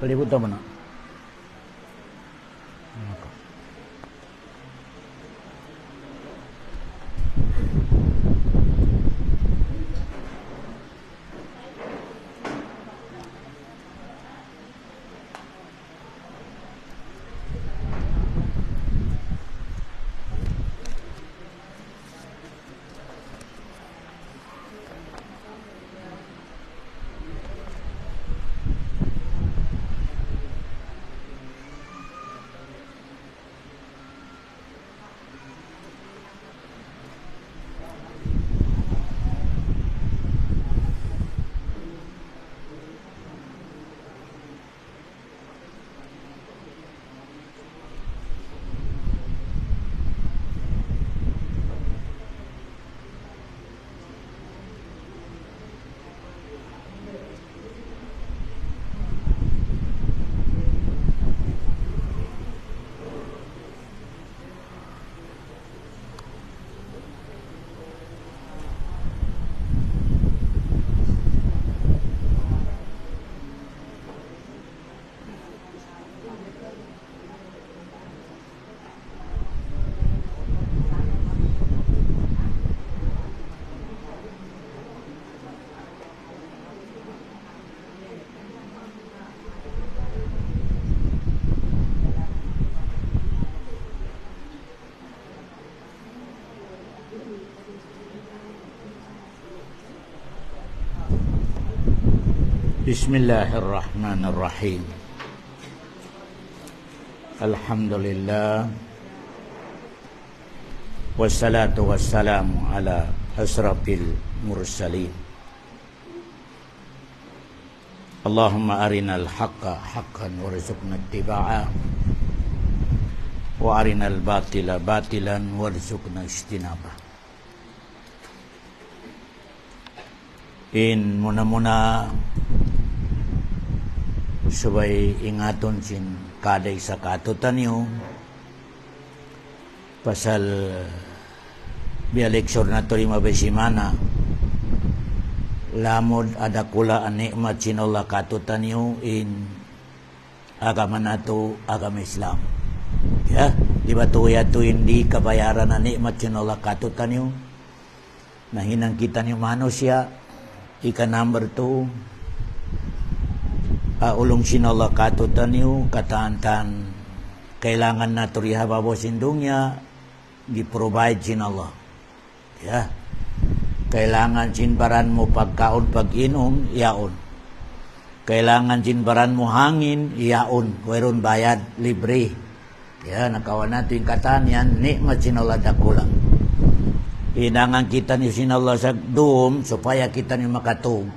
Kalibutan mo na. Bismillahirrahmanirrahim. Alhamdulillah. Wassalatu wassalamu ala asrafil mursalin. Allahumma arinal haqqa haqqan warzuqna ittiba'ah wa arinal batila batilan warzuqna ijtinabah. In muna-muna subay ingaton sin kaday sa katutan niyo pasal bialeksyon na to lima besimana lamod ada kula an nikmat sin Allah katutan niyo in agama nato agama Islam. Ya, di ba to hindi kabayaran na nikmat sin Allah katutan niyo nahinang kita niyo manusia. Ika number 2, ulong sinala katutan niyo, kataan-taan, kailangan na turiha babosin dunya, di-provide sinala. Ya. Kailangan sinbaran mo pagkaon, pag-inom, yaon. Kailangan sinbaran mo hangin, yaon. Mayroon bayad, libre. Ya, nakawan natin yung kataan yan, nikmat sinala dakulang. Hinangan kita niyo sinala sa doom supaya kita niyo makatug.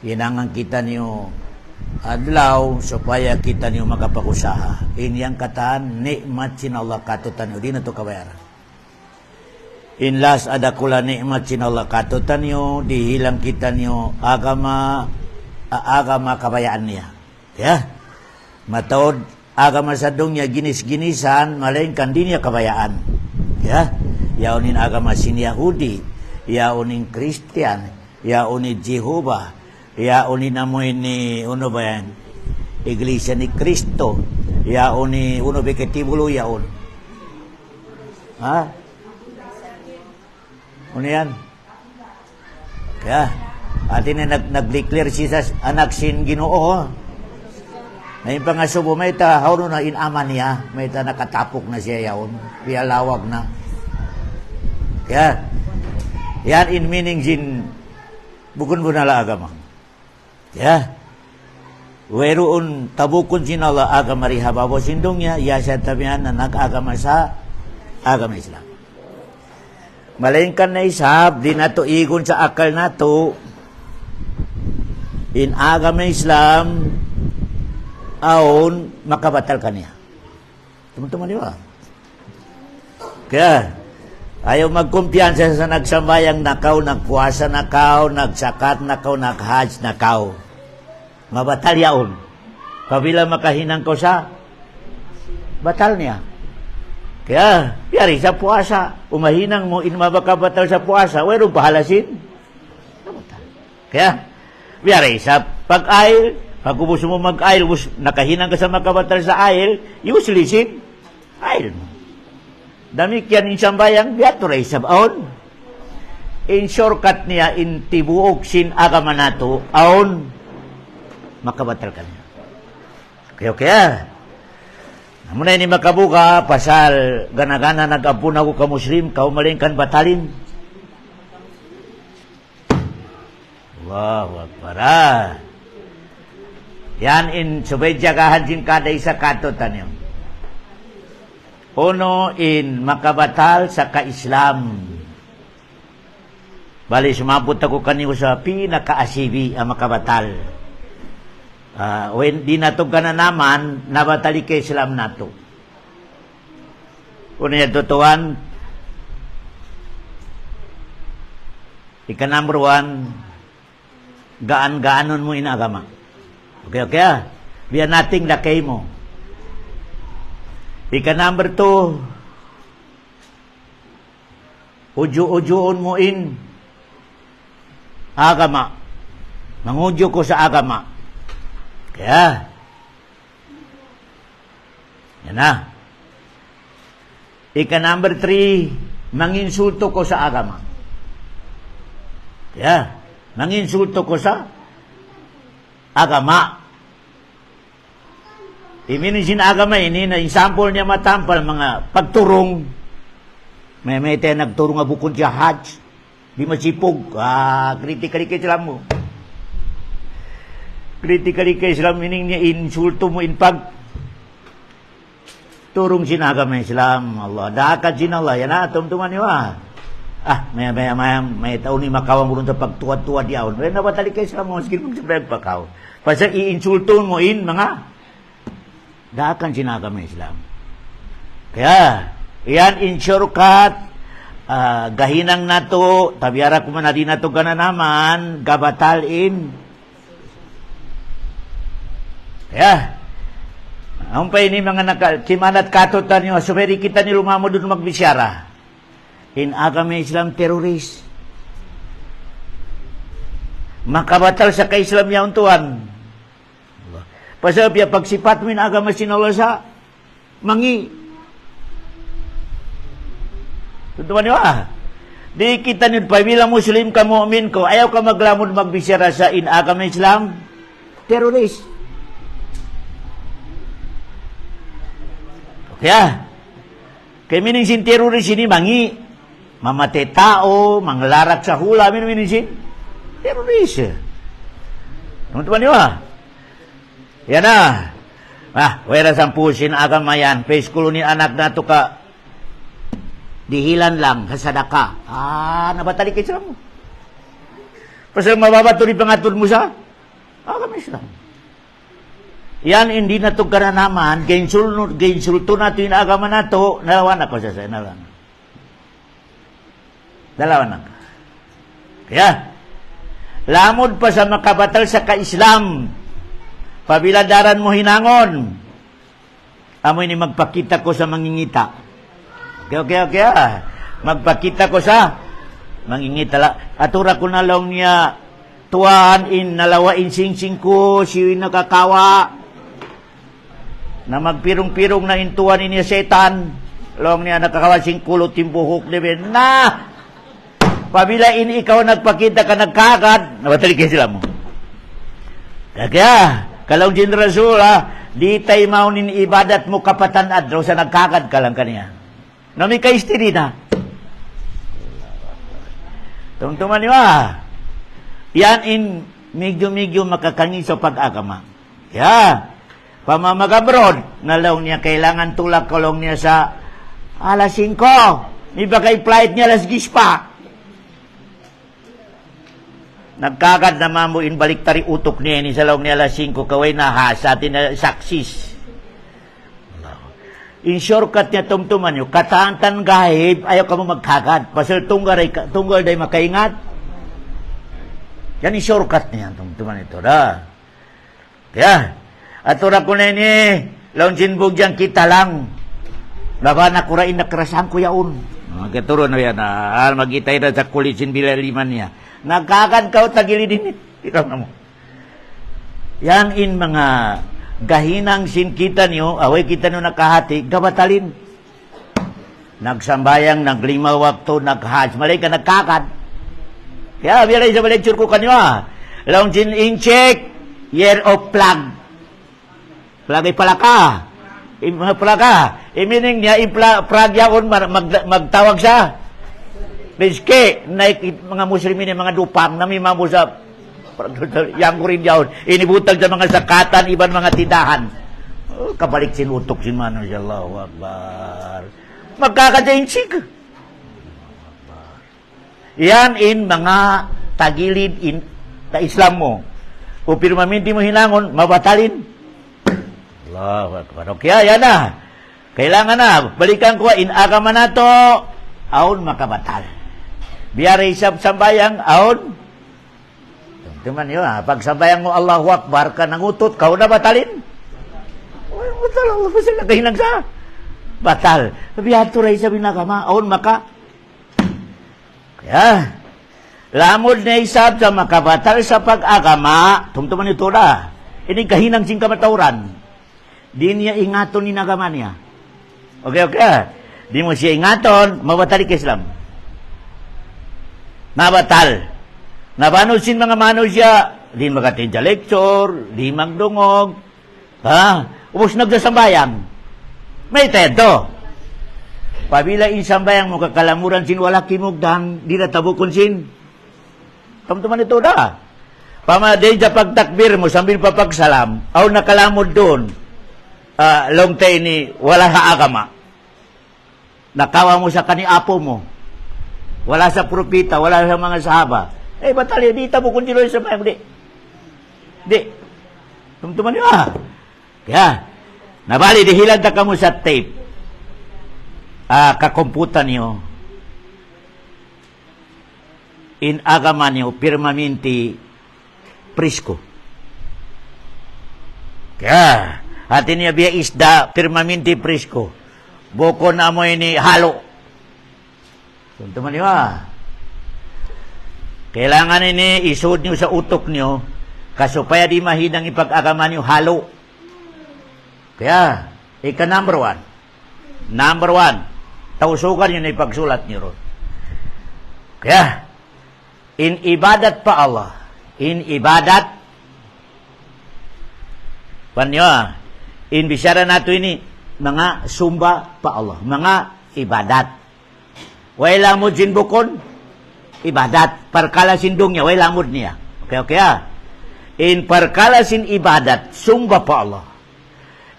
Hinangan kita niyo adlaw supaya kita niyo makapakusaha. Inyang kataan nikmat sinala katutan niyo. Di na to kabayaran. In last ada kula nikmat sinala katutan niyo. Dihilang kita niyo agama kabayaan niya. Ya. Mataod agama sa dunya ginis-ginisan malainkan di niya kabayaan. Ya. Yaunin agama sin Yahudi, yaunin Kristian, yaunin Jehovah, yaunin amoy ni uno ba yan? Iglesia ni Kristo, yaunin uno beketibulo yaun. Ha? Ano yan? Ya, atin na nag-declare siya anak sin Ginoo. Na yung pangasubo, may ta, hawno na inaman niya, may ta nakatapok na siya yaun, piyalawag na. Ya, yan in meaning jin bukun bunala agama. Ya, weruun tabukun sinala agama rihababo sindungnya, ya siya tabihan na nag-agama sa agama Islam. Malainkan na isab, di nato igon sa akal nato, in agama Islam, aon makabatal kaniya. Teman-teman di ba? Kaya, ayaw magkumpiyansa sa nagsambayang nakaw, nagpuasa nakaw, nagsakat nakaw, naghajj nakaw. Mabatal yaon. Kabila makahinang ko sa batal niya. Kaya, yari sa puasa. Umahinang mo, in mabakabatal sa puasa, wero bahalasin. Kaya, yari sa pag-ay, Pag gusto mo mag-aisle, nakahinang ka sa makabatal sa aisle, useless aisle mo. Dami kyan insang bayang, biaturay sa baon. In shortcut niya, in tibuok sin agama nato, aon, makabatal ka niya. Okay. Namun na ini makabuka, pasal gana-gana nag-apun ako ka Muslim, kaumaling kan batalin. Wow, para. Yan in subay jagahan sin kada isa katotan yun. Uno in makabatal sa ka-Islam. Bali, sumabot ako kanino sa pinaka-asibi ang makabatal. When di nato ka na naman, nabatali ka Islam nato. Una yung tutuan, ika number 1, gaan-gaanon mo inagama. Okay. Biya nating lakay mo. Ika number 2, uju-ujuon mo in agama. Mangudyo ko sa agama. Kaya, yan na. Ika number 3, manginsulto ko sa agama. Kaya, manginsulto ko sa agama. Iminisin agama ini na example niya matampal mga pagturong. May tayo nagturong nga bukod siya hajj. Di masipog. Kritikali ka Islam mo. Kritikali ka Islam ining niya insulto mo in pag turong sinagama Islam. Allah. Dakat sin Allah. Yan na. Tumtuman niyo may taon ni makawang mo sa pagtuwa-tuwa di aon. Pero nabatali ka Islam mo. Sige mong sabihin pagkaw. Pasa i-insulto mo in mga dakan sinagama Islam. Kaya, yan in shortcut, gahinang nato, tabiara kuman na din nato gana naman, gabatal in. Kaya, ang pa ini mga simanat katotan nyo, sumeri kita ni lumamo doon magbisyara. In agama Islam terrorist. Makabatal sa ka-Islam yaon tuan. Pasal pagsipat mo in agama sinala sa mangi. Tutuan nyo Di kita nyo, bilang Muslim ka mu'min ko, ayaw ka maglamod magbisyara sa in agama Islam, terrorist. Kaya, mining sin terrorist ini mangi, mamatay tao, manglarak sa hula, mining sin terrorist. Tutuan nyo Yan na. Wala sampusin agama yan. Paiskulu ni anak na to ka dihilan lang, hasadaka. Nabatali ka Islam mo. Pasal mababato ni pangatod mo sa agama Islam. Yan, hindi na to ka na naman, gainsulto na to yung agama na to, nalawan ako sa nalawan. Nalawan ako. Kaya, lamod pa sa makabatal sa ka-Islam, pabiladaran mo hinangon. Amoy ni magpakita ko sa mangingita. Okay. Magpakita ko sa mangingita. Atura ko na lang niya tuwan in nalawain singsing ko siya nakakawa na magpirong-pirong na intuan niya setan. Long niya nakakawa sing kulot timbuhok liben. Pabila ini ikaw nagpakita ka nagkagad, nabatali kayo sila mo. Kaya, kalau jin Rasul, di tayo maunin ibadat mo kapatan adro sa nagkakad ka lang kaniya. Nami ka istiri na. Tungtuman niyo Yan in medyo makakangin sa pag-agama. Pamamag-abroad, nalaw niya kailangan tulak kalong niya sa alas 5. Iba kay flight niya alas 10 pa. Nagkagad naman mo inbaliktari utok niya ni sa laong niya alas 5 kaway na sa atin na saksis. In shortcut niya tumtuman nyo, kataantan gahib, ayaw ka mo magkagad. Pasal tunggal day makaingat. Yan in shortcut niya tumtuman ito. Kaya, atura ko na ini, laon sinbog dyan kita lang. Baka nakurain na kerasan ko yaon. Katuro na yan, magitay na sa kulit sinbila liman niya. Nagkakad ka o tagili din. Ikaw na mo. Yan in mga gahinang sin kita niyo, away kita nyo nakahati, gabatalin. Nagsambayang, naglimaw wakto, naghaj, malay ka nagkakad. Kaya, biya sa lecture ko kanyo Long sin incheck, year of plug. Plug ay palaka. Mga palaka. Imining niya, plug yaon, magtawag siya. Biske, mga muslimin, mga dupang, namimamo sa yang ko rin yaon. Inibutag sa mga sakatan, iban mga tindahan. Kabalik sinutok si Mano, Allahu Akbar. Magkakadainsig. Yan in mga tagilid in ta Islam mo. O pirmaminti mo hinangon, mabatalin. Allahu Akbar. Okay, yan na. Kailangan na. Balikan ko, in agama na to, aon makabatal. Biyari isab sambayang, aon. Tuman yun pag sambayang mo Allahu Akbar, ka nangutot, ka na batalin. Batal, Allah pa sila kahinang sa. Batal. Biyato rin sa binagama, aon maka. Kaya, lamod na isab sa makabatal sa pag-agama, tumtuman ito na, ini kahinang sing kamatauran. Di niya ingaton ni nagama niya. Okay. Di mo siya ingaton, mabatali ka Islam. Mabatal. Nabanod sin mga mano siya, di magatin sa lecture, di magdungog, ubos nagdasambayang. May teto. Pabila insambayang mo kakalamuran sin wala kimugdan, di natabukon sin. Tamtuman ito na. Pamaday sa pagtakbir mo, sambil papagsalam, aw nakalamod doon, long tay ni wala sa agama. Nakawa mo sa kaniapo mo. Wala sa propita, wala sa mga sahaba. Batali, di tabukon sila sa mayang, di. Tamtuman nyo Kaya, nabali, dihilag na ka mo sa tape. Kakomputan niyo in agama niyo pirmaminti prisko. Kaya atin niya biya isda pirmaminti prisko. Boko na mo ini halo. Teman niyo kailangan ini isud niyo sa utok niyo kasupaya di mahidang ipag-agama niyo halo. Kaya ika number one tausukan yun ay pagsulat niyo ron. Kaya, in ibadat pa Allah. In ibadat, panyo, in bisyara nato ini, mga sumba pa Allah. Mga ibadat. Way lamod sin bukon, ibadat. Parkala sin dungnya, way lamod niya. Okay. In parkala sin ibadat, sumba pa Allah.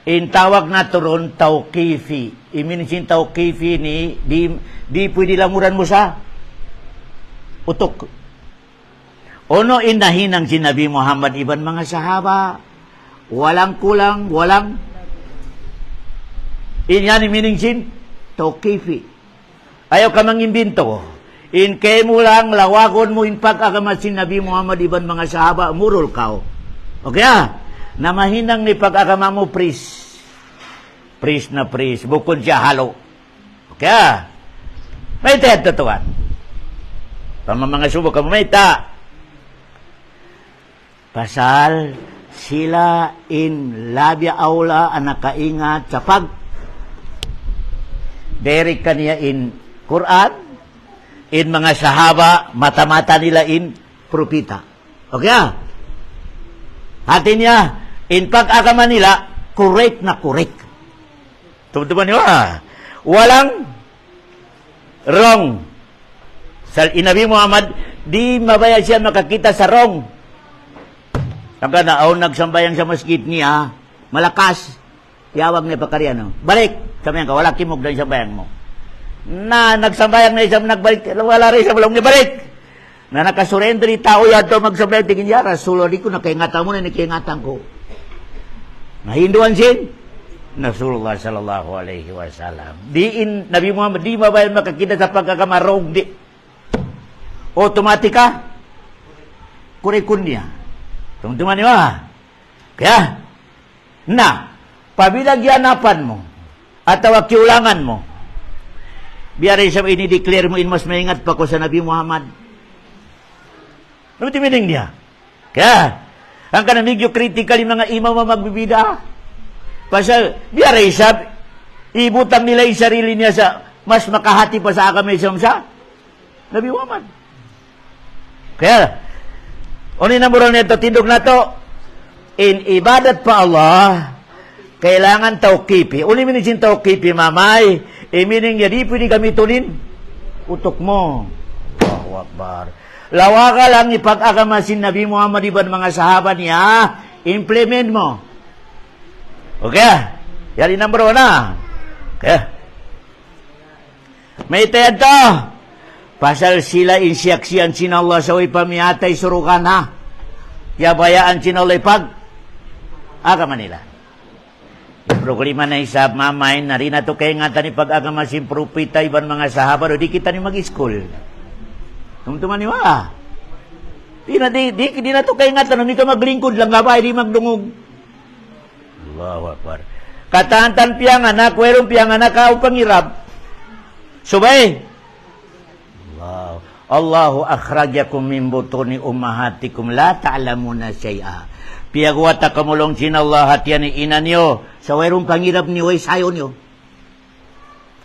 In tawag na turon tawqifi. Iminisin tawqifi ni di pwede lamuran mo sa utok. Ono inahinang si Nabi Muhammad iban mga sahaba. Walang kulang, walang inyan iminisin tawqifi. Ayaw ka mangimbinto. In kay mo lang lawagon mo in pag-agama si Nabi Muhammad iban mga sahaba murul kao. Okay na mahinang ni pag-agama mo pris na pris, bukod siya halo. Okay may tehet tutuan. Tama mga subok ka may ta. Pasal sila in labya aula ang nakaingat sa pag derek kaniya in Quran, in mga sahaba, mata-mata nila in propita. Okay Hati niya, in pag-agama nila, correct na correct. Tumutuban niyo walang wrong. Sa Nabi Muhammad, di mabaya siya makakita sa wrong. Saka nagsambayang sa masjid niya, malakas, yawag na ipakariya, no? Balik, sabihan ka, wala kimog na isambayang mo. Na nagsambayang na isang nagbalik, wala rin sa walang balik. Na nakasurrender tao yan to magsambayang tingin niya, Rasulo, di ko nakaingatan mo na nakaingatan ko. Nahinduan sin? Rasulullah sallallahu alaihi wasallam. Nabi Muhammad, di mabayan makakita sa pagkakamarong, di. Otomatika, kurikun niya. Tungtuman niyo Kaya, pabilang yanapan mo, ataw kiulangan mo, biyari sa ini-declare mo, mas maingat pa ko sa Nabi Muhammad. Ano timining niya? Kaya, Ang ka na medyo critical yung mga imaw magbibida. Pasal, biya isab, ibutang nila yung sarili niya sa, mas makahati pa sa agama isang sa Nabi Muhammad. Kaya, unin na mura nito, tindog na to, in ibadat pa Allah, kailangan tawkipi. Unin minisin tawkipi, mamay, meaning niya, di pwede gamitunin, utok mo. Allahu Akbar. Lawa ka lang ipag-agamasin Nabi Muhammad iban mga sahabat niya, implement mo. Okay? Yan yung number 1 na. Okay? May tayad to. Pasal sila insyaksiyan sin Allah sa way pamiyatay surukan ha. Yabayaan sin Allah agama nila. Problema na isab mamay na rin nato kay nga tani pag-agamasin propita iban mga sahabat o di kita ni mag-school. Tumtuman niyo Di na to kay nga tanong, di ka maglingkod lang nga ba, di magdungog. Allahu Akbar. Katantan piyanganak, werong piyanganak, kao pangirap. Subay. Allahu akhrajakum min butuni ummahatikum la ta'lamuna syai'a. Piyagwata kamulong sin Allah hatiyan ni ina niyo, sa werong pangirap niyo, ay sayo niyo.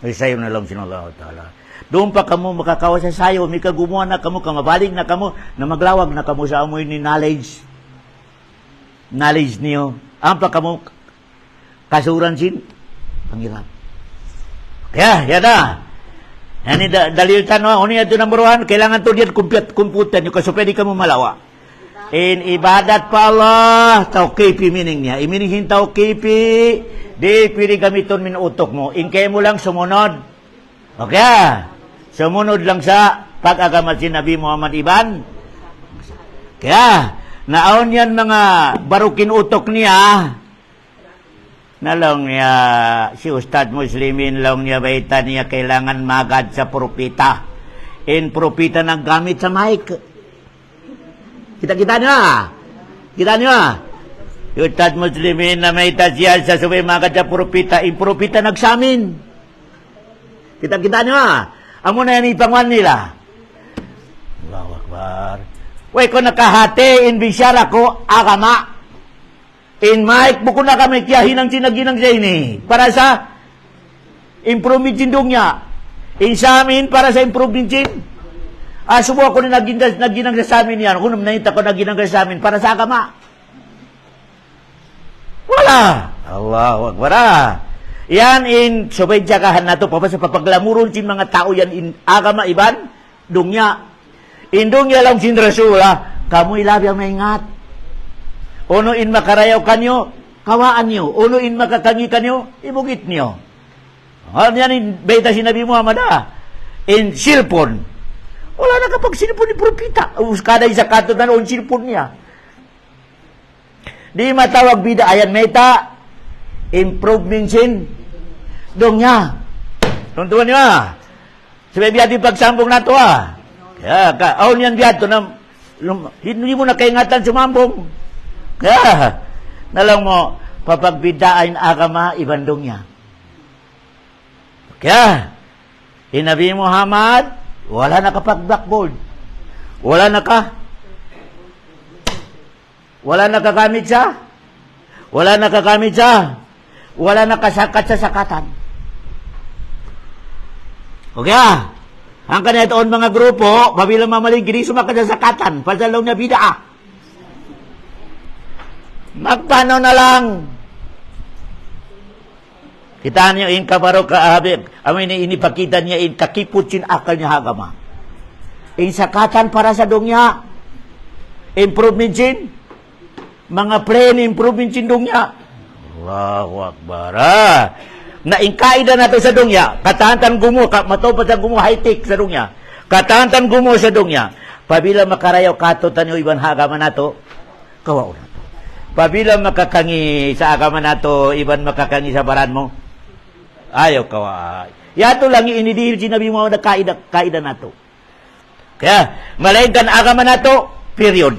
Ay sayo na lang sin Allah Ta'ala. Doon pa kamo makakawa sa sayo, may kagumuha na kamo, kamabaling na kamo, na maglawag na kamo sa amoy ni knowledge. Knowledge niyo. Ang pa kamo kasuran sin, pangiran. Kaya, yan na. Yan dalil tanong, ano ito number 1, kailangan to diyan kumputan nyo, kasi pwede kamo malawa. In ibadat pa Allah, tawkipi meaning niya. Iminihin tawkipi, di pwede gamiton min utok mo. In kayo mo lang sumunod. Okay. Sumunod lang sa pag-agama si Nabi Muhammad iban. Kaya, naon yan mga barukin utok niya, nalong niya, si Ustad Muslimin, lang niya baita niya kailangan magad sa propita. In propita nang gamit sa mic. Kita niyo Kita niyo si Ustad Muslimin na may tasya sa subay magad sa propita, in propita nagsamin. Kita niyo amo na yan ipangwan nila. Allahu Akbar. Way ko nakahati, in bisyara ko, agama. In Mike, buko na kami kiyahin ang sinaginang sa ini. Para sa improvement sindong niya. In sa amin, para sa improvement sin. Subuha ko na naginang sa amin yan. Kung nanita ko naginang sa amin, para sa agama. Wala. Allahu Akbar. Yan in subay jagahan nato pa sa papaglamuron sin mga tao yan in agama iban dungya. Indungya lang sin Rasula, kamu ilabi ang maingat. Uno in makarayaw kanyo, kawaan nyo. Uno in makakangi kanyo, ibugit nyo. Yan in beta si Nabi Muhammad in silpon. Wala na kapag silpon ni propita. Kada isa kato na noon silpon niya. Di matawag bida ayan meta improvement sin dong niya. Tuntuan niyo Sabi biyati pagsambong nato Kaya aon yan biyato na hindi mo na kaingatan sumambong. Kaya nalang mo papagbidaan agama ibandong niya. Kaya Nabi Muhammad wala na kapag-blackboard. Wala nakagamit siya. Wala nakasakat sa sakatan. Okay Ang kanetoon mga grupo, pabilang mamaling gini sumakat sa sakatan, pasalaw na bida Magpano na lang. Kita niyo in kabaro kahabib. Amin inipakita niya in kakiput sin akal niya hagama. In sakatan para sa dongya. Improvement sin. Mga plan improvement sin dongya. Allahu Akbar. Na inkaida nato sa dongya. Katantan gumo. Matopad sa gumo high-tech sa dongya. Katantan gumo sa dongya. Pabila makarayaw kato tanyo iban hagama nato. Kawaw na. Pabila makakangi sa agama nato, iban makakangi sa baran mo, ayaw kaway. Yato lang inidihil si Nabi Muhammad na kaida nato. Kaya, malayin kan agama nato, period.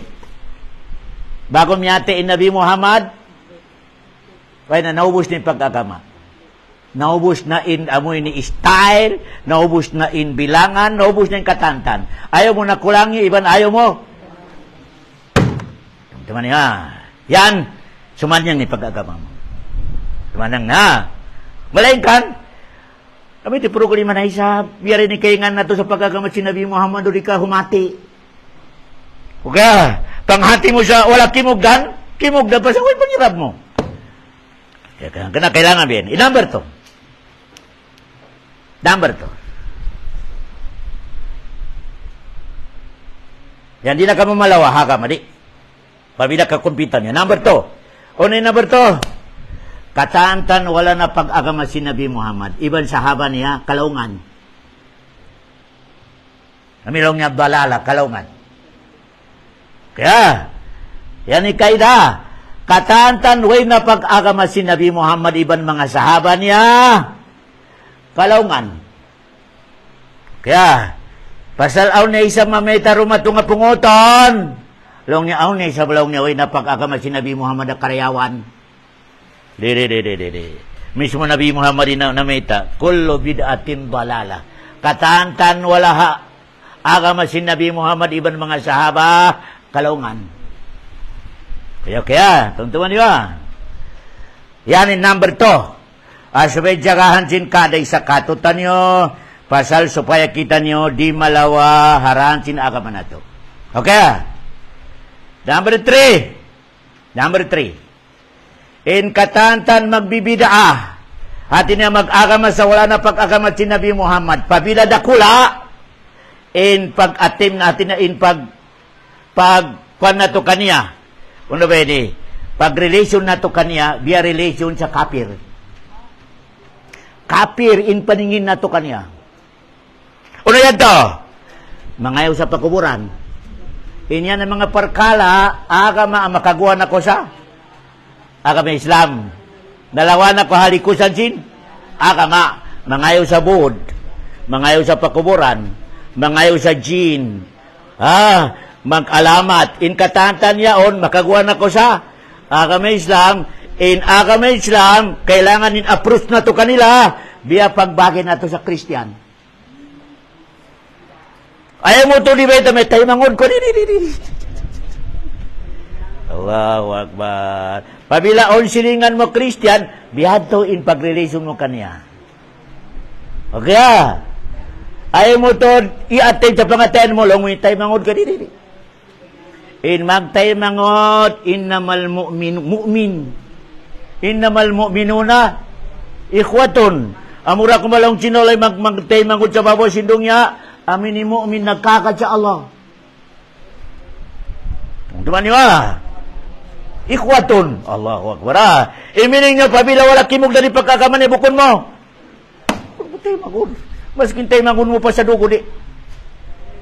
Bago miyate in Nabi Muhammad, kaya na naubos na yung pag-agama. Naubos na in amoy ni style, naubos na in bilangan, naubos na in katantan. Ayaw mo na kulangi, iban ayaw mo. Teman ya. Yan, sumanyang ni pag-agama mo. Tumanang na. Melainkan, kami ti problema na isa, biar ini kaingan na to sa pag-agama si Nabi Muhammad, doon ka humati. Okay, panghati mo siya, wala kimugdan pa siya, huwag pangirap mo. Kaya kailangan bien. Number 2. Yan, di na ka mamalawa, haka, madi. Pabila ka kumpitan niya. Number 2. Ano yung number 2? Kataantan, wala na pag-agama si Nabi Muhammad. Iban sahaba niya, kalaungan. Namilong niya, balala, kalaungan. Kaya, yan ni kaida. Kataantan, way na pag-agama si Nabi Muhammad, iban mga sahaba niya, kalaungan. Kaya, pasal aw na isa mameta rumato nga pungoton. Long niya aw na isa balong niya way na pag-agama si Nabi Muhammad na karyawan. Mismo Nabi Muhammad na nameta, kullu bid'atin balala. Kataantan wala ha agama si Nabi Muhammad iban mga sahaba kalaungan. Kaya, tuntuman niyo. Yan yung number 2. Asubay jagahan sin kada isa katutan niyo, pasal supaya kita niyo di malawa haran sin agama na to. Okay? Number 3. In katantan magbibidaa. Hati niya mag-agama sa wala na pag-agama si Nabi Muhammad. Pabila dakula. In pag-atim natin na in pag-kwan na to kaniya. Ano ba yun? Pag-relation na to kaniya, via relation sa kapir. Kapir, in paningin na to kaniya. Ano yan to? Mangayaw sa pakuburan. Inya na mga parkala, agama ang makagawa na ko sa agama Islam. Dalawa na ko halikusan sin, agama. Mangayaw sa bud, mangayaw sa pakuburan, mangayaw sa jin. Mag-alamat. In katantan yaon, makagawa na ko sa agama Islam. In agama Islam, kailangan in approach na to kanila, biya pagbagay na to sa Christian. Ayaw mo to, di ba ito, may tayo mangod ko, Allahu Akbar. Pabila on silingan mo Christian, biya to in pag-relation mo kaniya. Okay, ayaw mo to, i-attend sa pangatayan mo, long may tayo mangod ka, In magtay mangot, innamal mu'min. Innamal mu'minuna, ikhwatun. Amura kumalong sinolay magtay mangot sa babaw sindong niya, amin ni mu'min nagkakad sa Allah. Tuman niyo ikhwatun. Allahu Akbar. Imining niyo, pabila wala kimog na ni pagkakaman ni bukon mo. Tay mangot. Maskin tay mangot mo pa sa dugo di.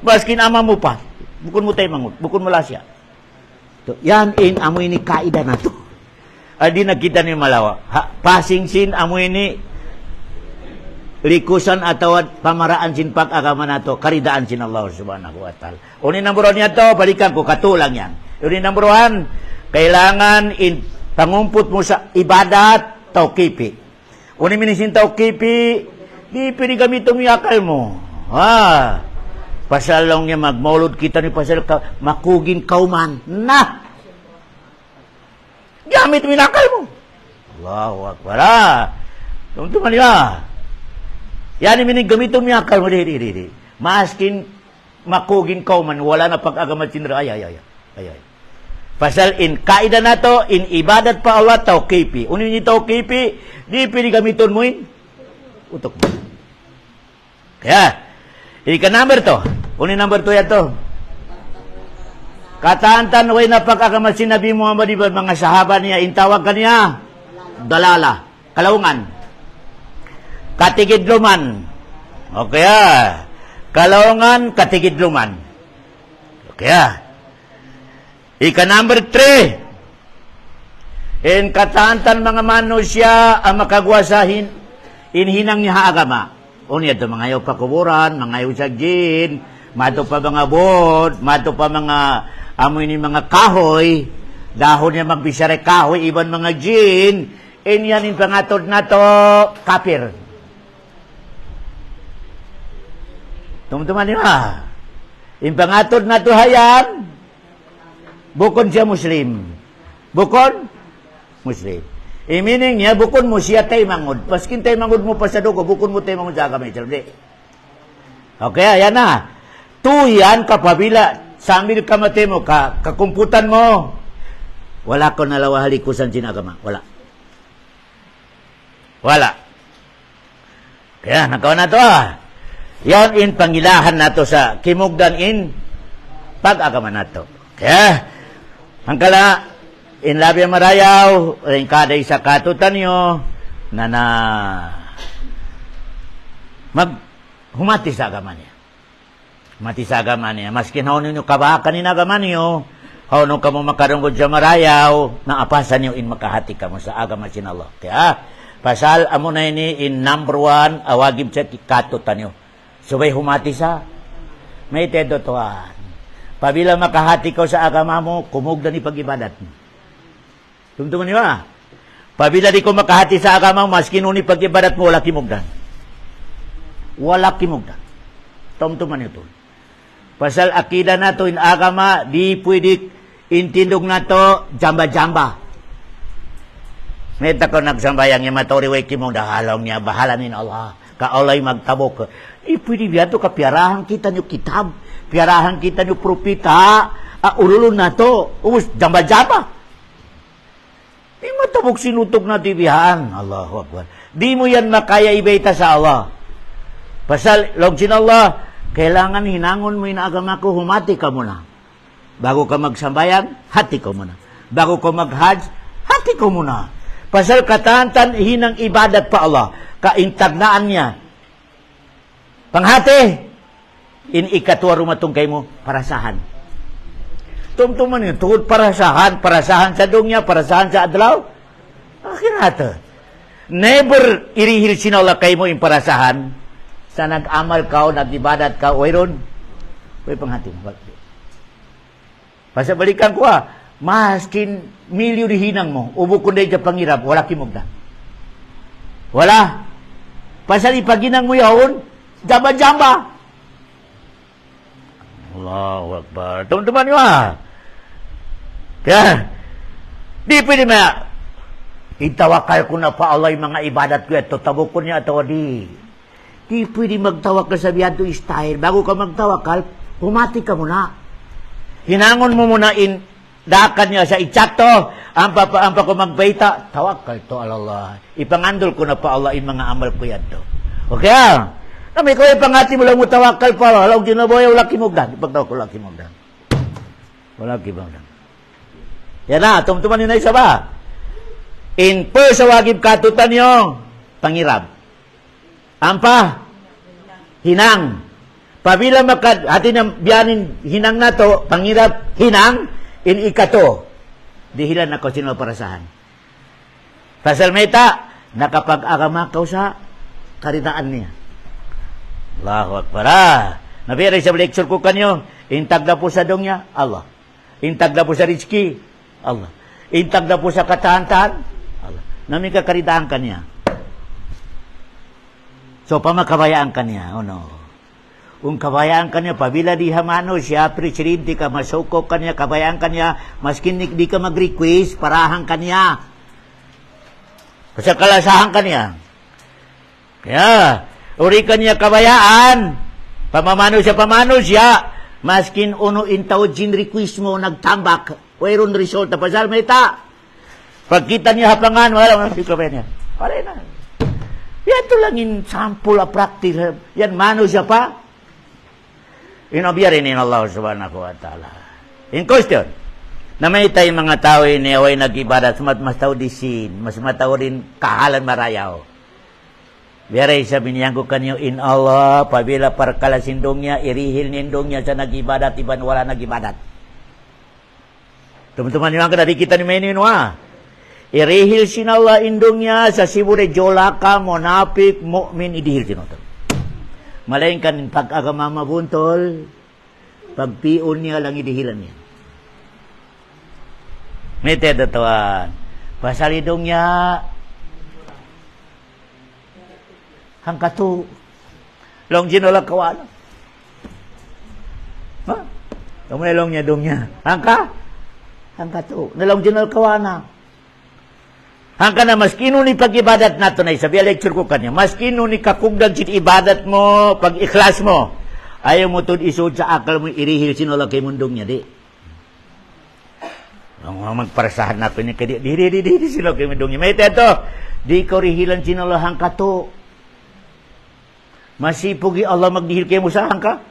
Maskin ama mo pa. Bukun mo tayo mangut, bukun mo lasya. So, yan in amoy ni kaida na to. Adi nakita ni malawa. Passing sin amoy ni likusan atau pamaraan sin pag-agama na to, karidaan sin Allah subhanahu wa ta'ala. Unin number 1 niya to, balikan ko, katulang yan. Unin number 1, kailangan in pangumput mo sa ibadat, tauqifi. Unin minisin tauqifi, di pinigamit mo yakal mo. Pasalong niya magmaulod kita ni pasal makugin kauman. Nah! Gamit minakal mo. Allahu Akbar. Tungtungan niya. Yan yung gamitin mo yakal mo. Maskin makugin kauman, wala na pag-agamat sinra. Ay. Pasal in kaida na to, in ibadat pa Allah, tauqifi. Unin niyo tauqifi, di pinigamiton mo in utok mo. Kaya, ini ka number to. Unin number 2 yan to. Kataantan, way na pag-agama si Nabi Muhammad ibang mga sahaba niya, intawag ka niya, dalala, kalaungan. Katigidluman. Okay kalaungan, katigidluman. Okay Ika number 3. In kataantan mga manusya, ang makagwasahin, inhinang niya agama. Unya ito, mangayaw pa kuburan, mangayaw sa jin, mato pa mga bod, mato pa mga amoy ni mga kahoy, dahon niya magbisare kahoy, iban mga jin, yan yung pangatod na to, kapir. Tumtuman niyo Yung pangatod na to hayan, Bukon siya Muslim. Bukon Muslim. Meaning niya, bukon mo siya tayo mangod. Paskin tayo mangod mo pa sa dugo, bukon mo tayo mangod sa agama. Okay, ayan na. Tuyan kapabila, sambil kamate mo, kakumputan mo. Wala ko nalawa halikusan sinagama. Wala. Wala. Kaya, nakaw na to Yan in pangilahan nato sa kimugdan in pag-agama nato. Kaya, ang kala, in labya marayaw, rin kada isa katutan nyo, na humati sa agama niya. Humati sa agama niya. Maskin hao ninyo kabahakan ni agama niyo, hao nung kamo makarunggod sa marayaw, naapasan niyo in makahati kamo sa agama sin Allah. Kaya, pasal amo na ini in number 1, awagib sa katutan nyo. Subay humati sa, may tedo toan. Pabila makahati ka sa agama mo, kumugdan ni pag-ibadat mo. Tungtungan niyo Pabila di ko makahati sa agama mo, maskin ni pag-ibadat mo, wala kimugdan. Wala kimugdan. Tungtungan niyo to. Pasal akida na to in agama, di pwede intindog na to, jamba-jamba. May ko nagsambayang yung matoriway kimugdan, halong niya, bahala ni Allah. Ka-Allah'y magtabok. Pwede biya to, kapiarahan kita niyo kitab. Piarahan kita niyo propita, urulun na to. Jamba-jamba. Di matabok sinutog na tibihan. Allahu Akbar. Di mo yan makaya ibaita sa Allah. Pasal, logsin Allah, kailangan hinangon mo yung agama ko, humati ka muna. Bago ka magsambayan, hati ko muna. Bago ka mag-hajj, hati ko muna. Pasal katantan, hinang ibadat pa Allah. Kaintagnaan niya. Panghati, in ikatwa rumatong kay mo, parasahan. Tumtuman yun, tuhod parasahan sa dunya, parasahan sa adlaw. Akhirata. Never irihil sinala kay mo in parasahan. Sa nag-amal ka o nag-ibadat ka, wayron, way panghati mo. Pasabalikan ko maskin milyon hinang mo, ubo kunday ka pangirap, wala kimugdan. Wala. Pasal ipaginang mo yawon, jamba-jamba. Allahu Akbar. Teman-teman nyo Kaya, di pwede itawakal ko na pa Allah yung mga ibadat ko ito, tabukon niya ito, di pwede magtawakal sa biyan to style. Bago ka magtawakal, humati ka muna. Hinangon mo muna dakan niya sa itsakto, ampa ko magbaita, tawakal to Allah. Ipangandol ko na pa Allah yung mga amal ko yan to. Okay Kami ko ipangati mo lang mo tawakal pa. Halang ginaboy, wala kimugdan. Ipagtawak ko wala kimugdan. Wala kimugdan. Yan na, tumtuman yun na isa ba? In sa wagib katutan nyo, pangirab. Ampa, hinang. Pabila hati ng biyanin hinang na to, pangirab, hinang, in ikato. Dihilan ako sino parasahan. Pasal meta, nakapag-agama ka sa karitaan niya. Allahu Akbar. Nabiyaray sa lecture ko kanyo, intag na po sa dongya, Allah. Intag na po sa rizki, Allah. Intag na po sa katahan-tahan, Allah. Namin kakaritaan kanya. So, pamakabayaan kanya, Kung kabayaan kanya, pabila di hamano siya, presidente ka, masukok kanya, kabayaan kanya, maskin di ka mag-request, parahan kanya. Kasi kalasahan kanya. Kaya, uri kanya kabayaan, pamamano siya, maskin uno intaw jin request mo, nagtambak, wayron result, pasal meta. Pagkita niya hapangan, wala si kabayan niya. Pare na. Yan to lang in sample of practice. Yan mano siya pa. Inabiyarin in Allah subhanahu wa ta'ala. In question, na may tayong mga tao iniyaway nag-ibadat, mas tao disin, mas matao rin kahalan marayaw. Biaray sabi niya ko kanyo, in Allah, pabila parkalasindong niya, irihil nindong niya sa nag-ibadat, iban wala nag-ibadat. Teman-teman yung kada kita ni mainin irihil sin Allah indong niya sa sibure jolaka, monapik, mu'min, idihil sinoto. Malain kan pag-agama mabuntol, pagpion niya lang idihilan niya. May tedatawan. Pasalidong niya, hangkatu, long ginolak kawan. Long niya dong niya. Hangka? Hangkato. Nalang General Kawana. Hangka na maskino ni pag-ibadat nato na sabi lecture ko kanya. Maskino ni kakugdag sin ibadat mo, pag-ikhlas mo. Ayaw mo tun isod sa akal mo irihil sinula kay mundong niya, di. Ang magparasahan nato niya kaya di sinula kay mundong niya. May teto, di ko rihilan sinula hangkato. Masipugi Allah magdihil kayo mo sa hangka.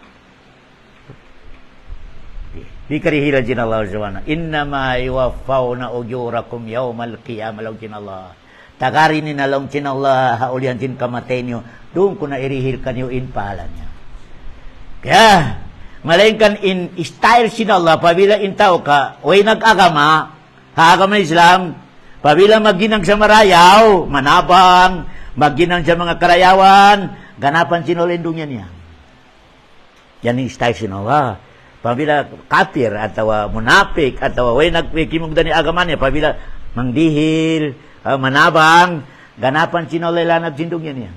Di karihilan din Allah subhanahu. Innama yuwaffawna ujurakum yawmal qiyamah law din Allah. Tagarin ni nalong din Allah haulihan din kamatay niyo. Doon ko na irihil kanyo in pahalan niya. Kaya, malainkan in style sin Allah, pabila in tao ka, way nag-agama, haagama Islam, pabila maginang sa marayaw, manabang, maginang sa mga karayawan, ganapan sinolendong niya. Yan yung style sin Allah. Pabila kafir atau munafik atau way nagpikimugdan ni agama niya, pabila mangdihil, manabang, ganapan sinolay lanab sindong niya.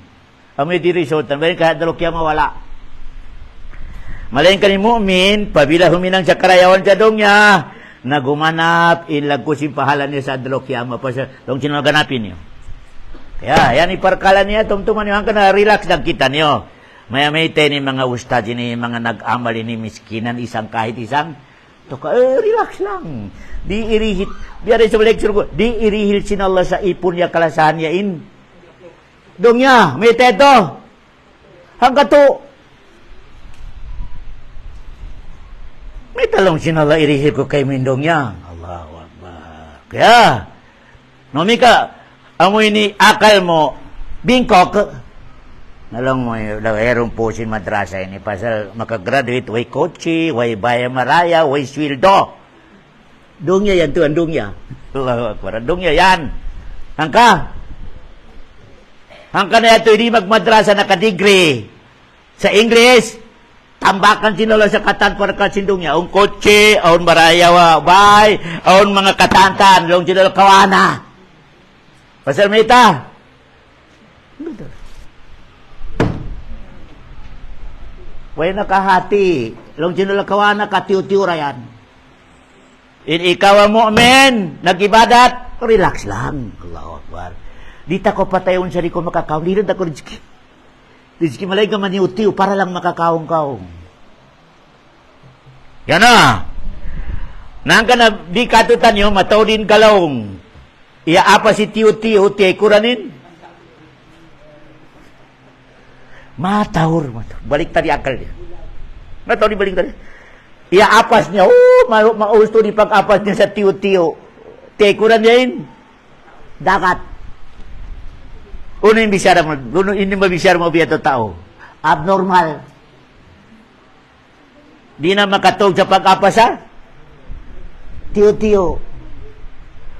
Amoy dirisotan, bayan kahit dalok kaya mawala. Malain ka ni mu'min, pabila huminang sa karayawan sa dong niya, nagumanap, ilag ko simpahalan niya sa dalok kaya mapasa, dong sinoganapin niyo. Kaya, yan iparkalan niya, tumtuman niyo, hanggang na relax lang kita niyo. May ni mga ustad ini, mga nag-amal ini miskinan, isang kahit isang, relax lang. Di irihit, biar sa lecture ko, di irihil sin Allah sa ipon niya, kalasahan niya in. Dong niya, may teto. Hanggang to, may talong sin Allah irihil ko kay Mindong niya. Allahu Akbar. Kaya, nomi ka, amoy ni akal mo, bingkok, nalong mo erong po sin madrasa ini pasal makagraduate way kotse, way baya maraya, way sweldo. Dong niya yan tuan, dong niya. Allahu Akbar. Dong niya yan. Hangka na ito hindi magmadrasa naka-degree sa English, tambakan sinula sa katan para kasindong niya. Ang kotse, ang maraya bay, ang mga katantan, long sinula kawana. Pasal mita. Way nakahati. Long sinula kawana, katiw-tiw yan. In ikaw ang mu'min, nag-ibadat, relax lang. Allahu Akbar. Dita ko patayon sa di ko makakaon. Liran ako rizki. Rizki malay ka maniutiw para lang makakaong-kaong. Yan na. Nang ka na di katutan nyo, mataw din kalawong. Iaapa si tiyo-tiyo, tiyay kuranin. Matawur. Balik tadi akal niya. Mataw di balik tadi. Iaapas niya. Mausto di pag-apas niya sa tiyo-tiyo. Tiyay kuran niya yun. Dakat. Uno yung bisyara mo. Uno yung mabisyara mo biya to tao. Abnormal. Di na makatog sa pag-apasa. Tiyo-tiyo.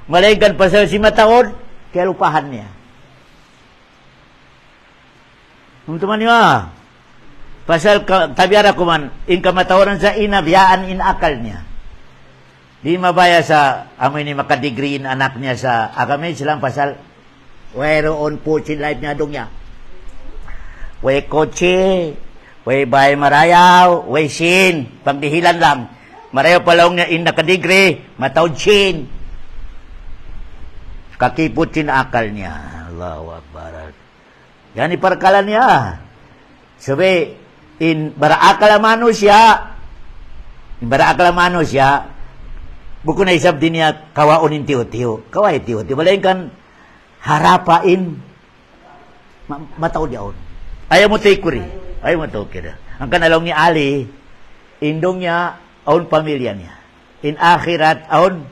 Malaykan pa sa si matawod, kaya lupahan niya. Teman niyo pasal tabiara ko man, in kamatawaran sa ina, biyaan in akal niya. Di mabaya sa amoy ni makadegree anak niya sa agama silang pasal whereon po si life niya dong niya. Way kotse, way bay marayaw, way sin, pagdihilan lang. Marayaw palong niya in nakadegree, matawd sin. Kakipot sin akal niya. Allahu Akbar. Yan iparkalan niya. Sabi, in baraakala manusia, buko na isab din niya kawaon in tiyo-tiyo. Kaway tiyo-tiyo. Malayin kan harapain mataod yaon. Ayaw mo taykuri. Ayaw mo taykuri. Ang kanalong ni Ali, indong niya, aon pamilya niya. In akhirat, aon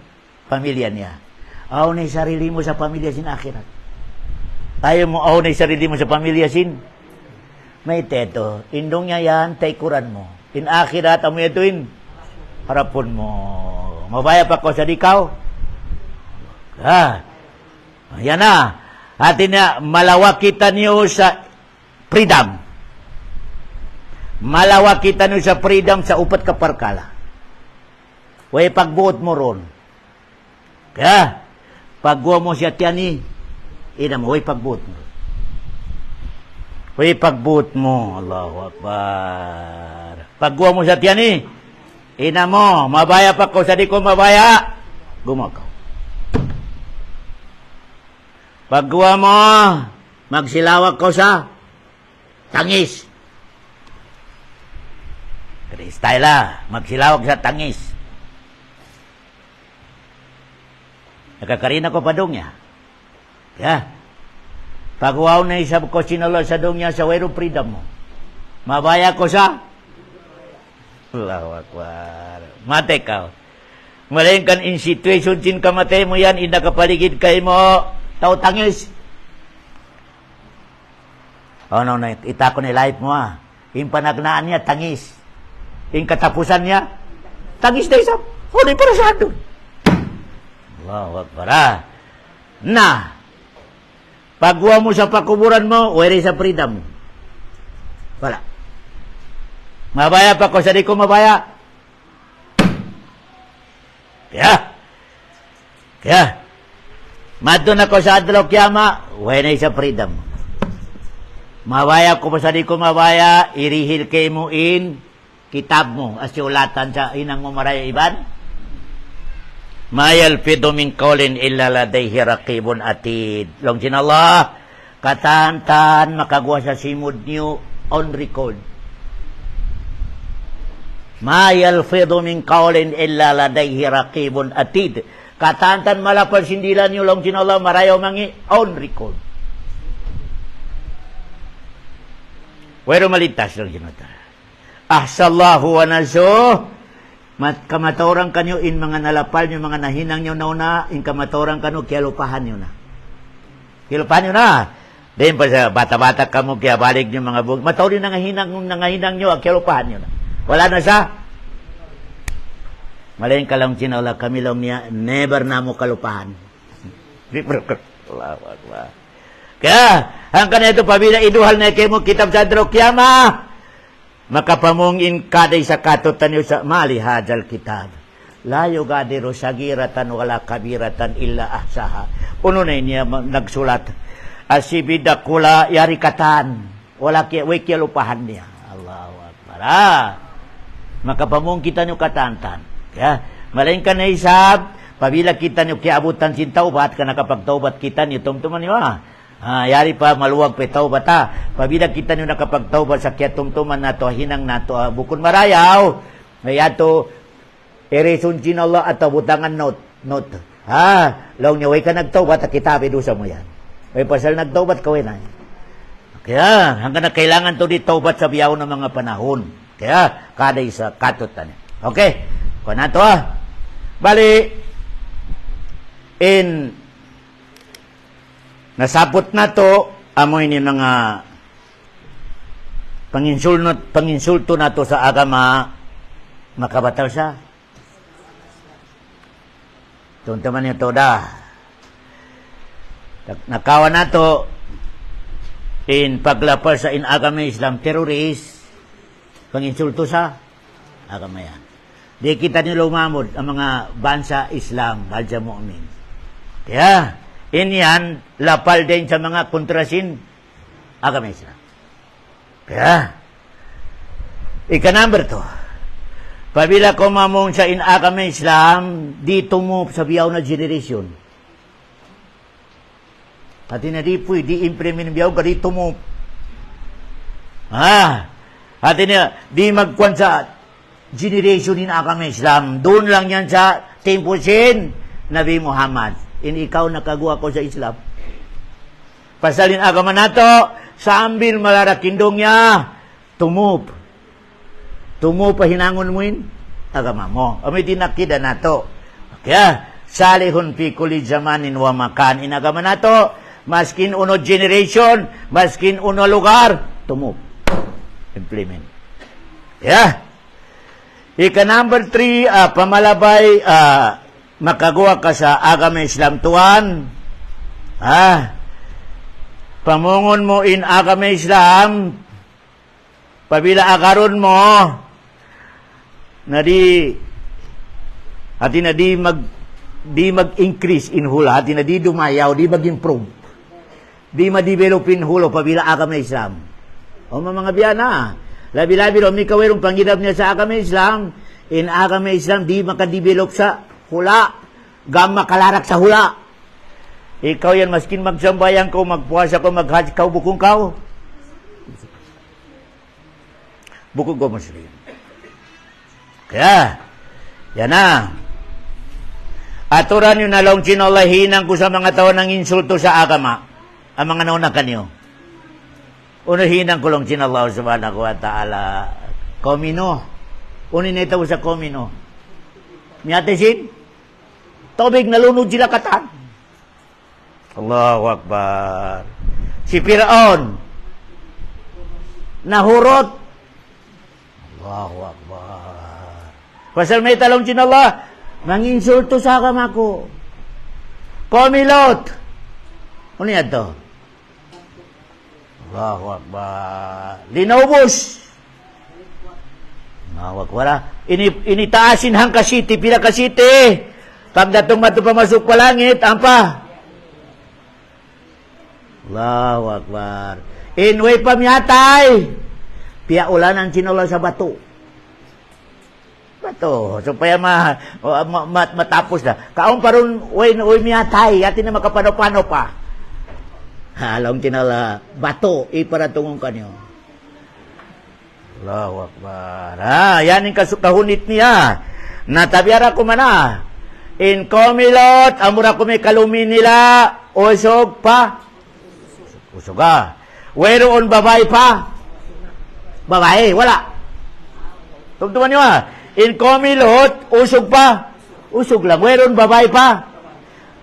pamilya niya. Aon na sarili mo sa pamilya sin akhirat. Ayaw mo aon na sarili mo sa pamilya sin may teto. Indong niya yan, taykuran mo. In akhirat, amo itoin, harapon mo. Mabaya pa ko sa dikaw. Yan na. Atin na, malawak kita niyo sa freedom. Malawak kita niyo sa freedom sa upat kaparkala. Way pagbuot mo ron. Kaya, pagbuo mo siya tiyani, ina mo, way pagbuot mo. Way pagbuot mo. Allahu Akbar. Pagbuo mo siya tiyani, ina mo, mabaya pa ko sa di ko mabaya. gumagaw. Pagkuha mo, magsilawak ko sa tangis. Kristayla, magsilawak sa tangis. Nakakarin ako pa dong niya. Ya. Pagkuha na isa ko sinalo sa dong niya sa wero freedom mo. Mabaya ko sa Allahu Akbar. Mate ka. Malain kan in situation sin kamatay mo yan, ina kapaligid kay mo, tao tangis. Oh no, ita ko ni life mo ah. Yung panagnaan niya, tangis. Yung katapusan niya, tangis na isa. Huli para sa ato. Allahu Akbar. Na, pagwa mo sa pakuburan mo, where sa freedom mo. Wala. Mabaya pa ko, sa di ko mabaya. Kaya, madun ako sa adlaw kiyama, where sa freedom mo. Mabaya ko pa sa di ko mabaya, irihil kay mo in kitab mo, asyulatan sa inang mo maraya iban. Mayal pido min qawlin illa ladayhi raqibun atid. Long sin Allah, katantan makagawa sa simod niyo on record. Mayal pido min qawlin illa ladayhi raqibun atid. Katantan malapal sindilan niyo long sin Allah marayaw mangi on record. Wero malintas lang sinota. Ahsallahu wa nazuh. Kamatoran kanyo in mga nalapal nyo, mga nahinang nyo na in kamatoran kanyo, kialupahan nyo na. Kialupahan nyo na. Then pa sa bata-bata kamo, kaya balik nyo mga bug. Matawin na nangahinang nyo, kialupahan nyo na. Wala na sa malayin ka lang sinawala, kami lang niya, never na mo kalupahan. Kaya, hanggang ito, pabila iduhal na kayo mo, kitab sa Drokyama, makapamungin kaday sa katutan niyo sa mali hadal kitab. Layo gadiro sagiratan wala kabiratan illa ahsaha. Uno na niya nagsulat. Asibida kula yari katan. Wala kiya lupahan niya. Allahu Akbar. Makapamung kita niyo katantan. Kaya, malain ka na isab, pabila kita niyo kiabutan sin taubat, ka nakapagtaubat kita niyo, tumtuman niyo yari pa maluwag pa taubat pabila kita niyo nakapagtaubat sa kiatumtuman nato, hinang nato, bukod marayaw, ayato, eresun sin Allah at butangan note. Long niya, way ka nagtaubat, kitabi dosa mo yan. Way pasal nagtaubat, kawin na. Kaya, hanggang na kailangan to di taubat sa biyaw ng mga panahon. Kaya, kaday sa katutan. Okay, kung nato bali, nasapot na to, amoy ni mga panginsulto na to sa agama, makabatal siya. Tuntaman niyo to da. Nakawa na to, in paglapal sa agama Islam, terorist, panginsulto sa agama yan. Di kita nyo lumamod ang mga bansa Islam, balja mu'min. Kaya, yan, lapal din sa mga kontrasin agama Islam. Kaya, ika-number to, pabila ko mamong sa agama Islam, dito mo sa biyaw na generation. Hati na di po, di implement biyaw ka dito mo. Hati na, di magkwan sa generation in agama Islam. Doon lang yan sa tempusin Nabi Muhammad. Ikaw nakagawa ko sa Islam. Pasalin agama nato, sambil malarakindong niya, tumub pa hinangon mo yun, agama mo. May dinakida nato. Kaya, salihun fi kulli zamanin wa makan. Agama nato, maskin uno generation, maskin uno lugar, tumub. Implement. Yeah. Ika-number 3, pamalabay, makagawa ka sa agama Islam tuan. Pamungon mo in agama Islam, pabila agaron mo, na di mag-increase in hula, hati na di dumayaw, di mag-improve, di ma-develop in hula, pabila agama Islam. O mga biyana, labi-labi ro, may kawirong panggidap niya sa agama Islam, in agama Islam, di makadevelop sa hula, gama kalarak sa hula. Ikaw yan, maskin magsambayang ko, magpuasa ko, maghaji ka, bukong ka. Bukong ko muslim. Kaya, yan na. Aturan yun na lang hinang ko sa mga tao ng insulto sa agama. Ang mga nauna kanyo. Unahinang ko lang Allah subhanahu wa ta'ala. Komino. Uninita ko sa komino. Miyatesin. Tubig nalunod sila katan. Allahu Akbar. Si Firaun. Nahurot. Allahu Akbar. Pasal may talong Allah. Manginsulto sa agama ko. Komilot. Ano yan to? Allahu Akbar. Linobos. Allahu Akbar. Initaasin hang kasiti, pila kasiti. Pagdatong mato pamasok pa langit, ampa. Allahu Akbar. Inway pamyatay. Pia ulan ang sinula sa bato. Bato. Supaya matapos na. Kaong parang uy miyatay. Atin na makapano-pano pa. Halong tinala. Bato. Iparatungong kanyo. Allahu Akbar. Yan yung kahunit niya. Natabiara ko mana. In komilot. Amura ko may kalumi nila. Usog pa. Usoga. Weroon babay pa. Babae. Wala. Tugtuman nyo In komilot, usog pa. Usog lang. Weron babay pa.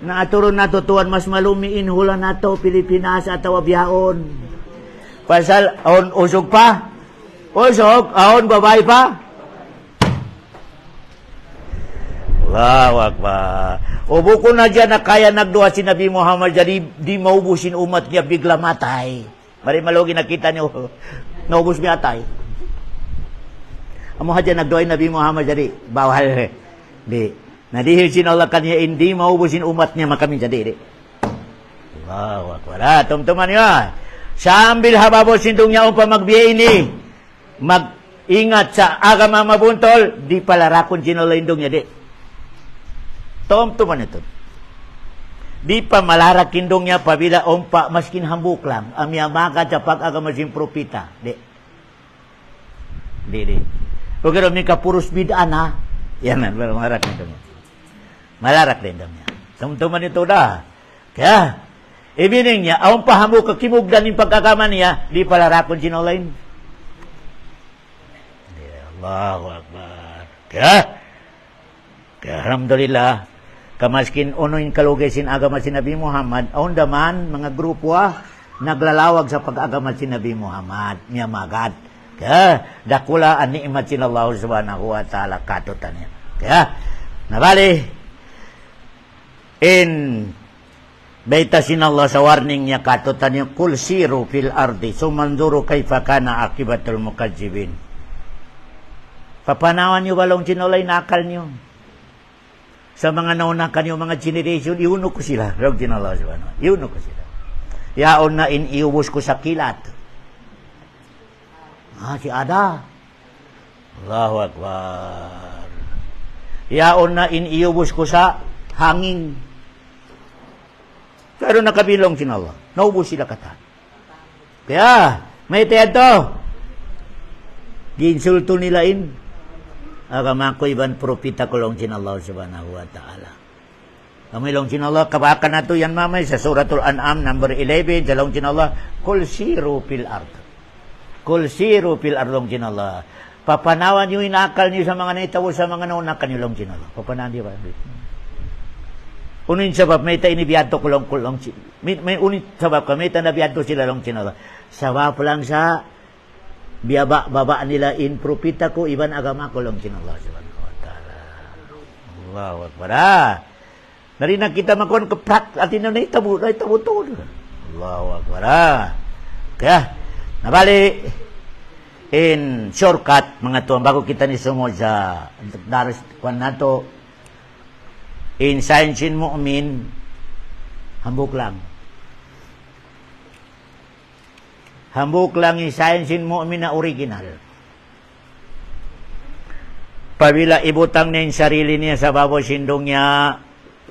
Naaturon natutuan mas malumiin hula nato Pilipinas at awabyaon. Pasal usog pa. Usog, ahon babay pa. Allahu Akbar. Ubo ko na dyan na kaya nagduha si Nabi Muhammad jadi di maubusin umat niya bigla matay. Mari malogi nakita niyo naubos niya atay. Amo hadya nagdoy Nabi Muhammad jadi bawal di nadihil sin Allah kanya hindi maubusin umat niya makami jadi di. Allahu Akbar. Tumtuman niya. Sambil hababo sindong niya upang magbiyay ini. Mag-ingat sa agama mabuntol di palarakon sin Allah indong niya di. Tumtuman ito. Di pa malarak indong niya pabila umpa maskin hambuk lang. Amya maka sa pag-agama sin propita. Di. Huwag may kapurus bidaan ha. Yan na, malarak na ito niya. Malarak na ito niya. Tumtuman ito na. Kaya, ibining niya, awang pahamo kakimugdan yung pagkakama niya, di palarakon sinulain. Allahu Akbar. Kaya, alhamdulillah, kamaskin uno yung kalugay sin agama si Nabi Muhammad, aun daman, mga grupo naglalawag sa pag-agama si Nabi Muhammad, niya magad. Kaya, dakula ang ni'mat sin Allah subhanahu wa ta'ala katutan niya. Kaya, nabali, in baita sin Allah sa warning niya katutan niya, kul siru fil ardi, sumanduru kayfa kana akibatul mukadzibin. Papanawan niyo balong sinulay nakal niyo. Sa mga naunakan niyo, mga generation, iuno ko sila. Rog sin Allah subhanahu wa ta'ala. Iuno ko sila. Yaon na iubos ko sa kilat. Si Ada. Allahu Akbar. Yaon na iniubos ko sa hangin. Pero nakabilong sin Allah. Naubos sila kata. Kaya, may teto. Ginsulto nilain. Agama ko iban propita ko long sin Allah subhanahu wa ta'ala. Kami long sin Allah, kabakan na to yan mamay sa suratul An'am number 11. Sa long sin Allah, kul siru fil ard. Kul siru fil ardong sin Allah. Papanawan nyo inakal nyo sa mga naitawo sa mga naunakan nyo long sin Allah. Papanawan nyo ba? Unin sabab, may ta inibiyato ko long sin. May unin sabab ka, may ta nabiyato sila long sin Allah. Sabab lang sa baba nila in propita ko, iban agama ko long sin Allah subhanahu wa ta'ala. Allahu Akbar. Narinig kita makon kaprak atin na naitabo to. Allahu Akbar. Kaya, nabali, in shortcut, mga tuwang, bago kita ni sumod sa daras kwan nato, in science in mu'min, hambuk lang. Hambuk lang in science in mu'min na original. Pabila ibutang niya yung sarili niya sa babaw sindong niya,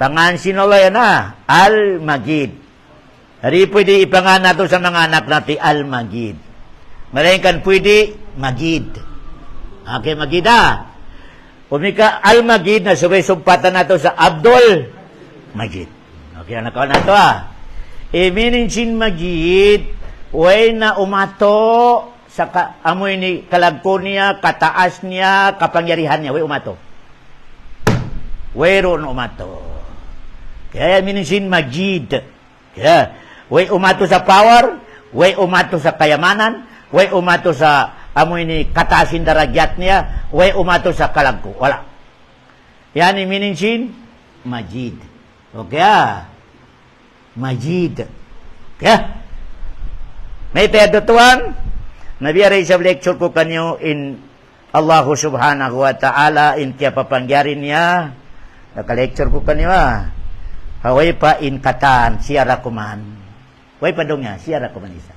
Pangan sinolo yan Al-Magid. Hari pwede ipangan nato sa mga anak natin Al-Magid. Malayan pwede Magid. Okay, Magid Umika Al-Magid na subay-sumpatan nato sa Abdul Magid. Okay, anak ko nato meaning sin Magid, way na umato sa amoy ni kalagko niya, kataas niya, kapangyarihan niya, way umato. Way ron umato. Kaya meaning sin Magid. Kaya, way umato sa power, way umato sa kayamanan, way umato sa amoy ni kataasin daragyat niya, way umato sa kalagko. Wala. Yan yung meaning sin Majid. Okay Majid. Okay may tedutuan nabiyaray sa lecture ko kanyo in Allah subhanahu wa ta'ala in kaya papangyarin niya naka-lecture ko kanyo haway pa in katan siya rakuman way pa dong niya siya rakuman isa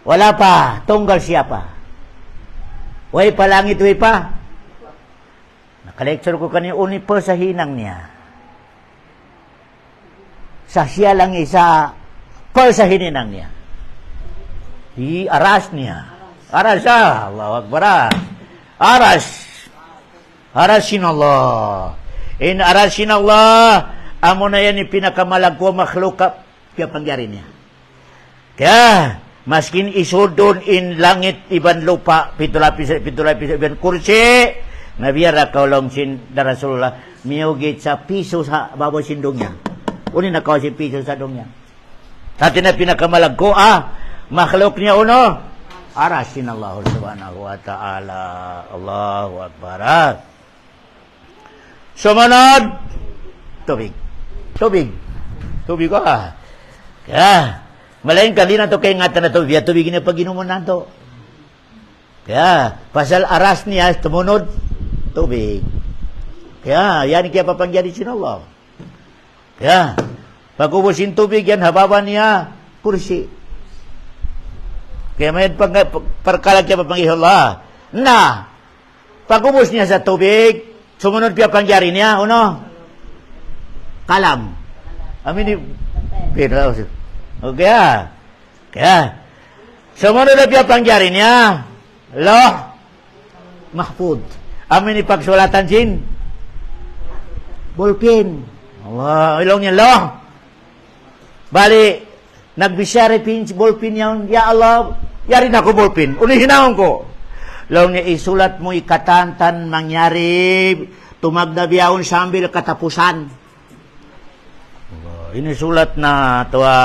wala pa tunggal siya pa way pa langit way pa naka-lecture ko kanyo uni pa sa hinang niya sa siya lang isa pa sa hininang niya aras niya aras Allahu Akbar aras sinallah in aras sinallah amo na yan pinakamalagko makhluk kaya pangyarin niya kaya maskin isudon in langit iban lupa pitulapis iban kursi nabiyara kaulong sin Rasulullah miugit sa piso sa babaw sindong niya uni nakaw si piso sa dong niya dati na pinakamalagko makhluk niya uno arasin Allah subhanahu wa ta'ala Allahu Akbar sumunod tubig kaya malain kali na to kay ngatan na to biya tubig na pag-inuman na to kaya pasal aras niya tumunod tubig kaya yan kaya papangyari sin Allah kaya pag-ubusin tubig yan hababa niya kursi kaya may parkalag kaya papangyari Allah na pag-ubus niya sa tubig sumunod kaya pangyari niya kalam amin pero okay kaya sumunod na kaya pangyari niya Loh mahfud amin ipagsulatan sin bolpin Allah, ilong niya, loh. Bali, nagbisyari bolpin yan, ya Allah, yari na ko bolpin. Unihin ko. Long niya, isulat mo ikatantan mangyari, tumagdabiyaon sambil katapusan. Inisulat na, tuwa.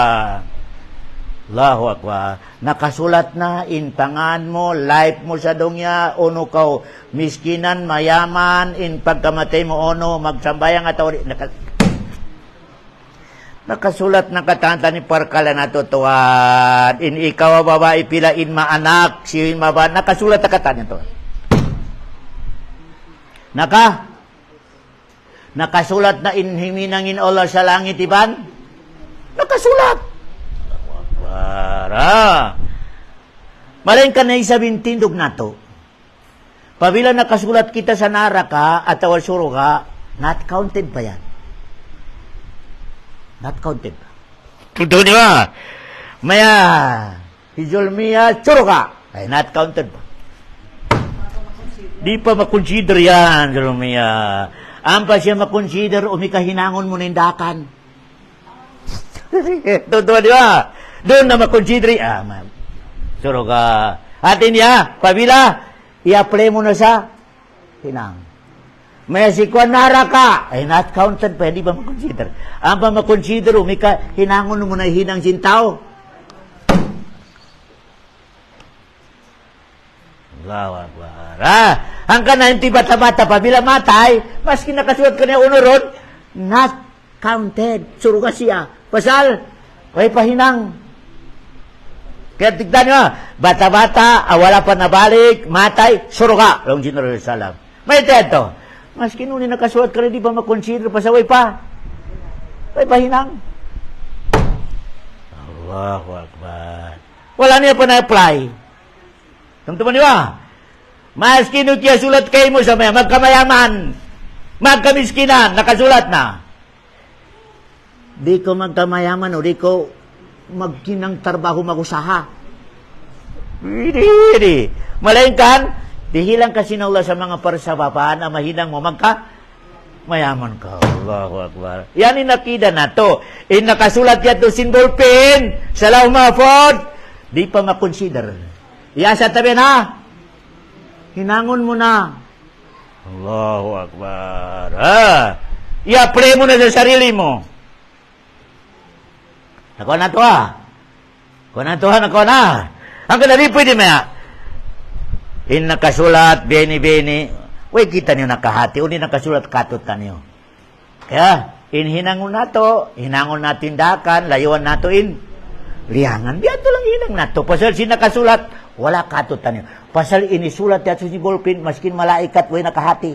Allahu Akbar. Nakasulat na, inpangan mo, life mo sa dongya, uno kaw, miskinan, mayaman, in pagkamatay mo, uno, magsambayang at nakasulat ng katanta ni parkala na tutuan in ikaw babae pila in maanak si maba nakasulat na katanya to nakasulat na in himinangin Allah sa langit iban nakasulat para malain ka na isabing tindog na to pabila nakasulat kita sa naraka at awal suruga not counted pa yan not counted. Tudo ni ba? Maya, hijolmiya, churuka. Ay, not counted pa. Di pa makonsider yan, hijolmiya. Ang pa siya makonsider, umikahinangon mo nindakan. Tudo di ba? Doon na makonsider, churuka. Atin niya, pabila, i-apply mo na sa hinang. May sikwan naraka, ay not counted pa, hindi ba makonsider? Ang pa makonsider, umika, hinangon mo na hinang sintaw. Allahu Akbar. Ang kanan, ti bata-bata pa, bila matay, maski nakasulat ka niya unoron, not counted. Suruga siya. Pasal, ay pahinang. Kaya tignan nyo, bata-bata, wala pa nabalik, matay, suruga. Long General Salam. May teto. Maski nung nakasulat ka rin, di ba makonsider pasaway pa? Ay pahinang. Allahu Akbar. Wala niya pa na-apply. Tungtuman niyo Maski nung kaya sulat kayo mo sa maya, magkamayaman. Magkamiskinan, nakasulat na. Di ko magkamayaman o di ko magkinang trabaho magusaha. Hindi. Malainkan, dihilang kasi na Allah sa mga parsababaan na mahinang mo mayaman ka. Allahu Akbar. Yan inakida na to. Nakasulat yan to symbol pin. Salam mafod. Di pa makonsider. Iyasa tabi na. Hinangon mo na. Allahu Akbar. I-apply mo na sa sarili mo. Nako na to nako na. Ang kadali pwede maya. Nakasulat, beni. Uy, kita niyo nakahati. Uni nakasulat katutan niyo. Kaya, hinangon natin dakan, layuan nato liangan. Biyato lang hinang nato. Pasal nakasulat, wala katutan niyo. Pasal inisulat yato si bolpin, maskin malaikat, uy, nakahati.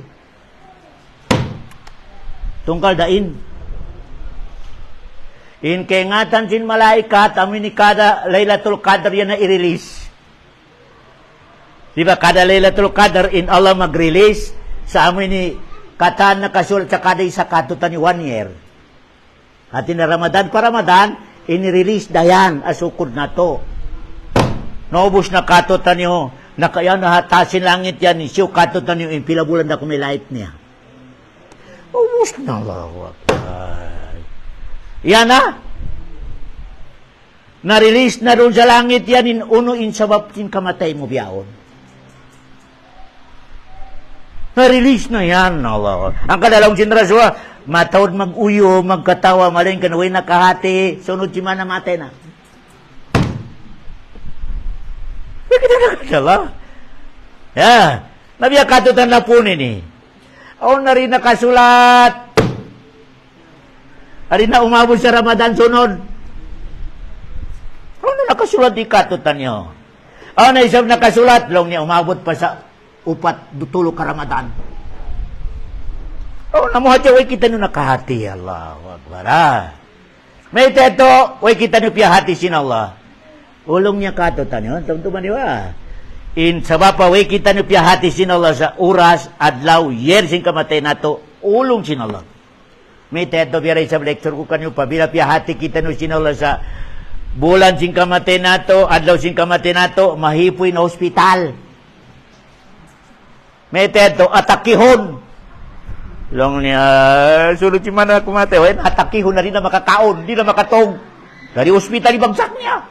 Tungkal dain. Kaingatan sin malaikat, amin ni kada Laylatul Qadr yan na i-release. Diba, kada Laylatul Qadr, Allah mag-release sa amin ni kataan na kasulat sa kada isa katutan ni 1 year. At na Ramadan pa Ramadan, in-release dayan, asukod na to. Naubos na katutan niyo, na kaya nahatasin langit yan, siyo katutan niyo, pila bulan na kumilait niya. Ubus na Allah. Yan na. Na-release na doon sa langit yan, in sabab sin kamatay mo biyaon. Na-release na yan, Allah. Ang kadalawang sinraswa, matawad mag-uyo, magkatawa, maling kanaway nakahati, sunod si mana matay na. Bakit na nakasala? Nabiya katutan na po nini. Ako na rin nakasulat. Ari na umabot sa Ramadan sunod. Ako na nakasulat di katutan nyo. Ako na isang nakasulat, long niya umabot pa sa 4 ka Ramadan. Oh, namuhat siya, way kita nyo nakahati. Allahu Akbar. May teto, way kita nyo piyahati sin Allah. Ulong niya katutan nyo. Tumtuman nyo sa bapa, way kita nyo piyahati sin Allah sa oras, adlaw, yer sin kamatay nato, ulong sin Allah. May teto, biyaray sa lecture ko kanyo, pabila piyahati kita nyo sin Allah sa bulan sin kamatay nato, adlaw sin kamatay nato, mahipoy na hospital. May teto, atakihon. Long niya, sunod si mana kumatay. Atakihon na rin na makakaon, di na makatog. Dari hospital, ibagsak niya.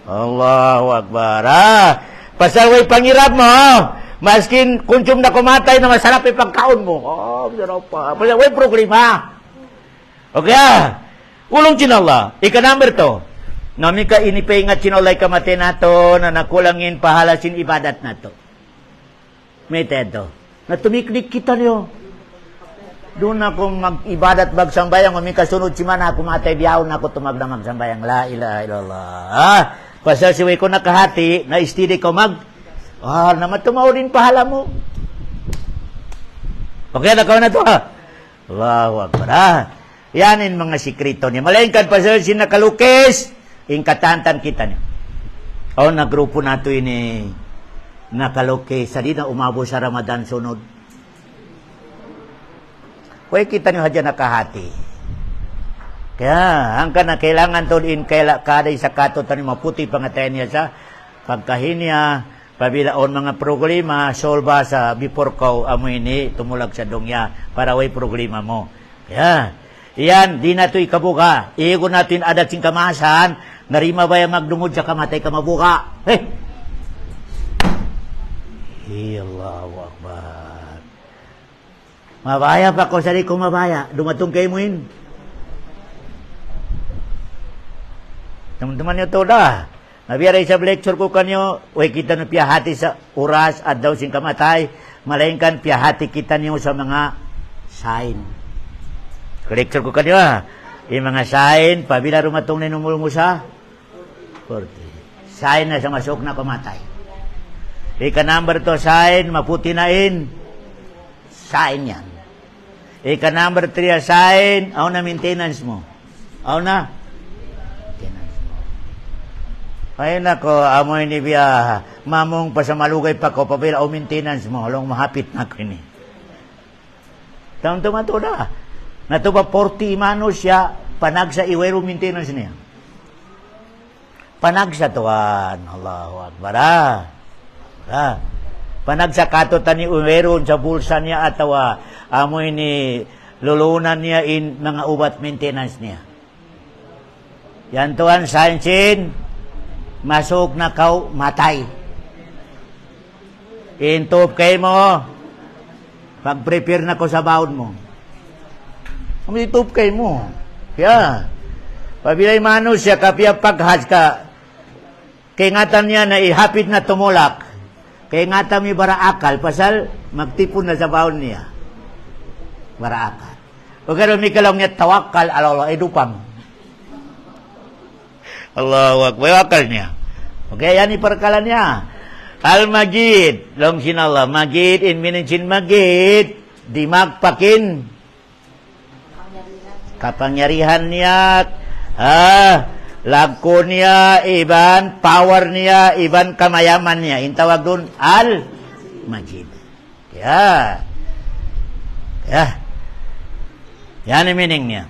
Allahu Akbar. Pasaway pangirap mo, maskin kunsum na kumatay na masarap yung pagkaon mo. Masarap pa. Pasaway problema. Okay, ulong sinala. Ika-number to. Nami ka inipingat sinalay kamatay nato na nakulangin pahalasin ibadat nato. May teto. Na tumiklik kita niyo. Doon ako mag-ibadat magsambayang, kung may kasunod si man ako matay biyahon ako tumagda magsambayang. La ilaha illallah. Pasal siway ko nakahati, na istidi ko na matumaw din pahala mo. Okay, nakaw na to Allahu Akbar. Yanin mga sikrito niya. Malaingkan pasal sinakalukis, katantan kita niya. Na grupo nato ini nakalukis, sa di na umabo sa Ramadan sunod. Kaya kita nyo hadya nakahati. Kaya, ang ka na kailangan to din kaday sa katutan ni maputi pangatayan niya sa pagkahinya, pabilaon mga problema, solba sa before ko amoy ni tumulag sa dongya para way problema mo. Kaya, yan, di na ito ikabuka. Iigo natin adat sing kamasan, narima ba yung magdungod sa kamatay ka mabuka? Allahu Akbar. Mabaya pa ko, sari ko mabaya. Dumatong kayo mo yun. Teman-teman nyo to da. Nabiyaray sa lecture ko kanyo, way kita nyo piyahati sa oras at daw sing kamatay, malaingkan piyahati kita nyo sa mga sign. Lecture ko kanyo yung mga sign, pabila rumatong na numulong mo sa 40. Sign na sa masok na kamatay. Ika-number to sign, maputi na sign yan. Ika-number 3 sign, na maintenance mo. Na? Maintenance mo. Ay nako, amoy ni biya, mamong pa sa malugay pa ko, pabila maintenance mo, halong mahapit na ko ini. Tama-tama to na. Nato ba 40 imano siya panag sa iwero maintenance niya. Panag sa tuwan. Allahu Akbar. Panag sa katutan ni uweron sa bulsa niya atawa amoy ni lulunan niya in mga ubat maintenance niya. Yan tuwan sainsin masuk na kau matay. Intop kay mo pag-prepare na ko sa baon mo. Itop kay mo. Kaya, pabilay mano siya, kapya paghas ka, kay ngatan niya na ihapit na tumulak, kay ngatan mi bara akal, pasal magtipon na sa baon niya. Bara akal. O gano'n mi kalong niya tawakal, Allah, edupang. Allahu Akbar, akal niya. Okay, yan iparkalan niya. Al-Majid, long sinallah, Majid, in minensin Majid, di magpakin, kapangyarihan niya, lagko niya, iban, power niya, iban kamayaman niya. Yung tawag doon, Al-Majid. Yan ang meaning niya.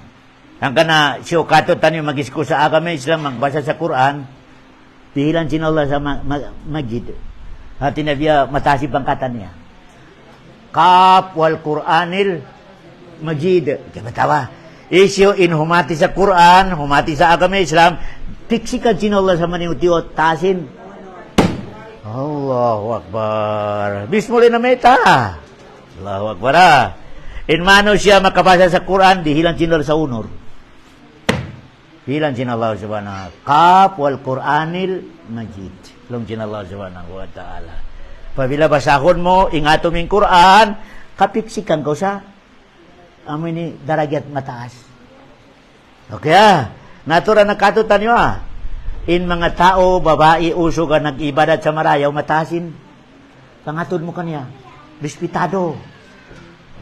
Ang kana, siyo katutan yung mag-isku sa agama Islam, magbasa sa Quran, dihilan sinallah sa Majid. Hati na biya matasi pangkatan niya. Kaf wal Quranil Majid. Kaya batawa. Isyo in humati sa Quran, humati sa agama Islam, tiksikan sinallah sa maniutiyo, tasin. Allahu Akbar. Bismillah na meta. Allahu Akbar. In mano siya makabasa sa Quran, dihilan sinallah sa unor. Dihilan sinallah subhanahu. Kaf wal Quranil Majid. Long sinallah subhanahu wa ta'ala. Pabila basahon mo, ingato ming Quran, kapiksikan ko sa amoy ni daragyat mataas. Okay natura na katutan nyo in mga tao, babae, uso ka nag-ibadat sa marayaw, matasin. Pangatod mo kanya, respetado.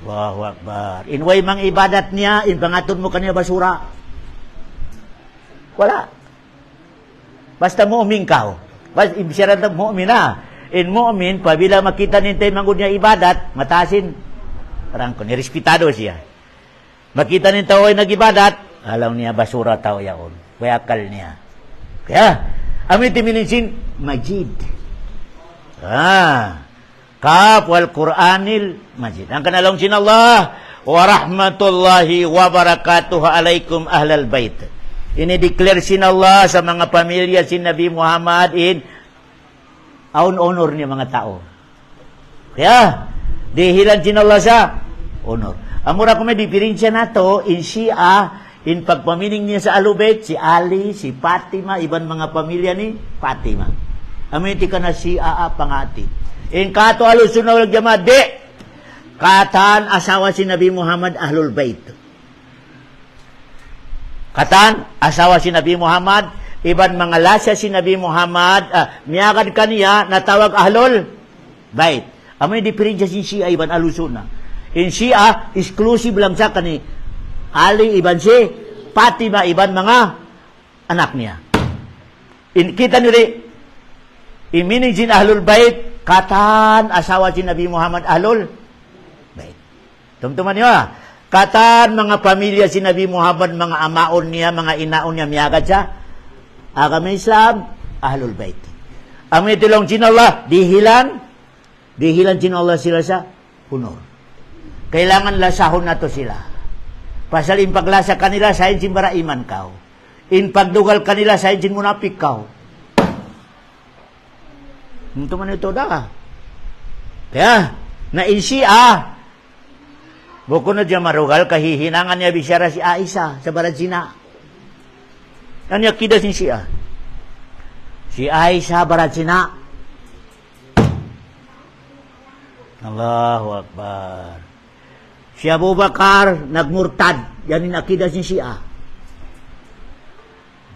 Allahu Akbar. In way mang ibadat niya, in pangatod mo kanya basura. Wala. Basta mu'min ka. Basta ibisyaran na mu'min na. In mu'min, pabila makita nintay mangod niya ibadat, matasin. Parang ko, nirespetado siya. Makita ni tao ay nag-ibadat, alam niya basura tao yaon. Kaya akal niya. Kaya, amin timilinsin, Majid. Kaf wal Quranil Majid. Ang kanalong sinallah, wa rahmatullahi wa barakatuh alaikum ahlal bait. Ini-declare sinallah sa mga pamilya si Nabi Muhammad in aun-honor niya mga tao. Kaya, dihilan sinallah sa honor. Amura ko may diferensya na to, in Shia, in pagpamining niya sa Alubet, si Ali, si Fatima, iban mga pamilya ni Fatima. Aminti ka na Shia pangati. In kato alusunawag jama, di! Katan asawa si Nabi Muhammad Ahlul Bait. Katan asawa si Nabi Muhammad, iban mga lasya si Nabi Muhammad, miyagad kaniya, natawag Ahlul Bait. Amin diferensya si Shia, iban alusuna. In Shia, exclusive lang siya kani Ali, iban si Fatima, iban mga anak niya. Kita nila, iminig sin Ahlul Bait, katan asawa si Nabi Muhammad Ahlul Bait. Tumtuman niyo katan mga pamilya si Nabi Muhammad, mga amaon niya, mga inaon niya, miyagad siya. Agama Islam, Ahlul Bait. Ang itilong sinallah, dihilan sinallah sila sa honor. Kailangan lasahon na to sila. Pasal in paglasa kanila, sayin sin bara iman kao. In pagdugal kanila, sayin sin munapik kao. Ito man ito da. Kaya, na in Shia, buko na dyan marugal, kahihinangan niya bisyara si Aisha sa barat zina. Yan niya kida sin Shia. Si Aisha barat zina. Allahu Akbar. Si Abu Bakar, nagmurtad. Yan yung akidah si Shia.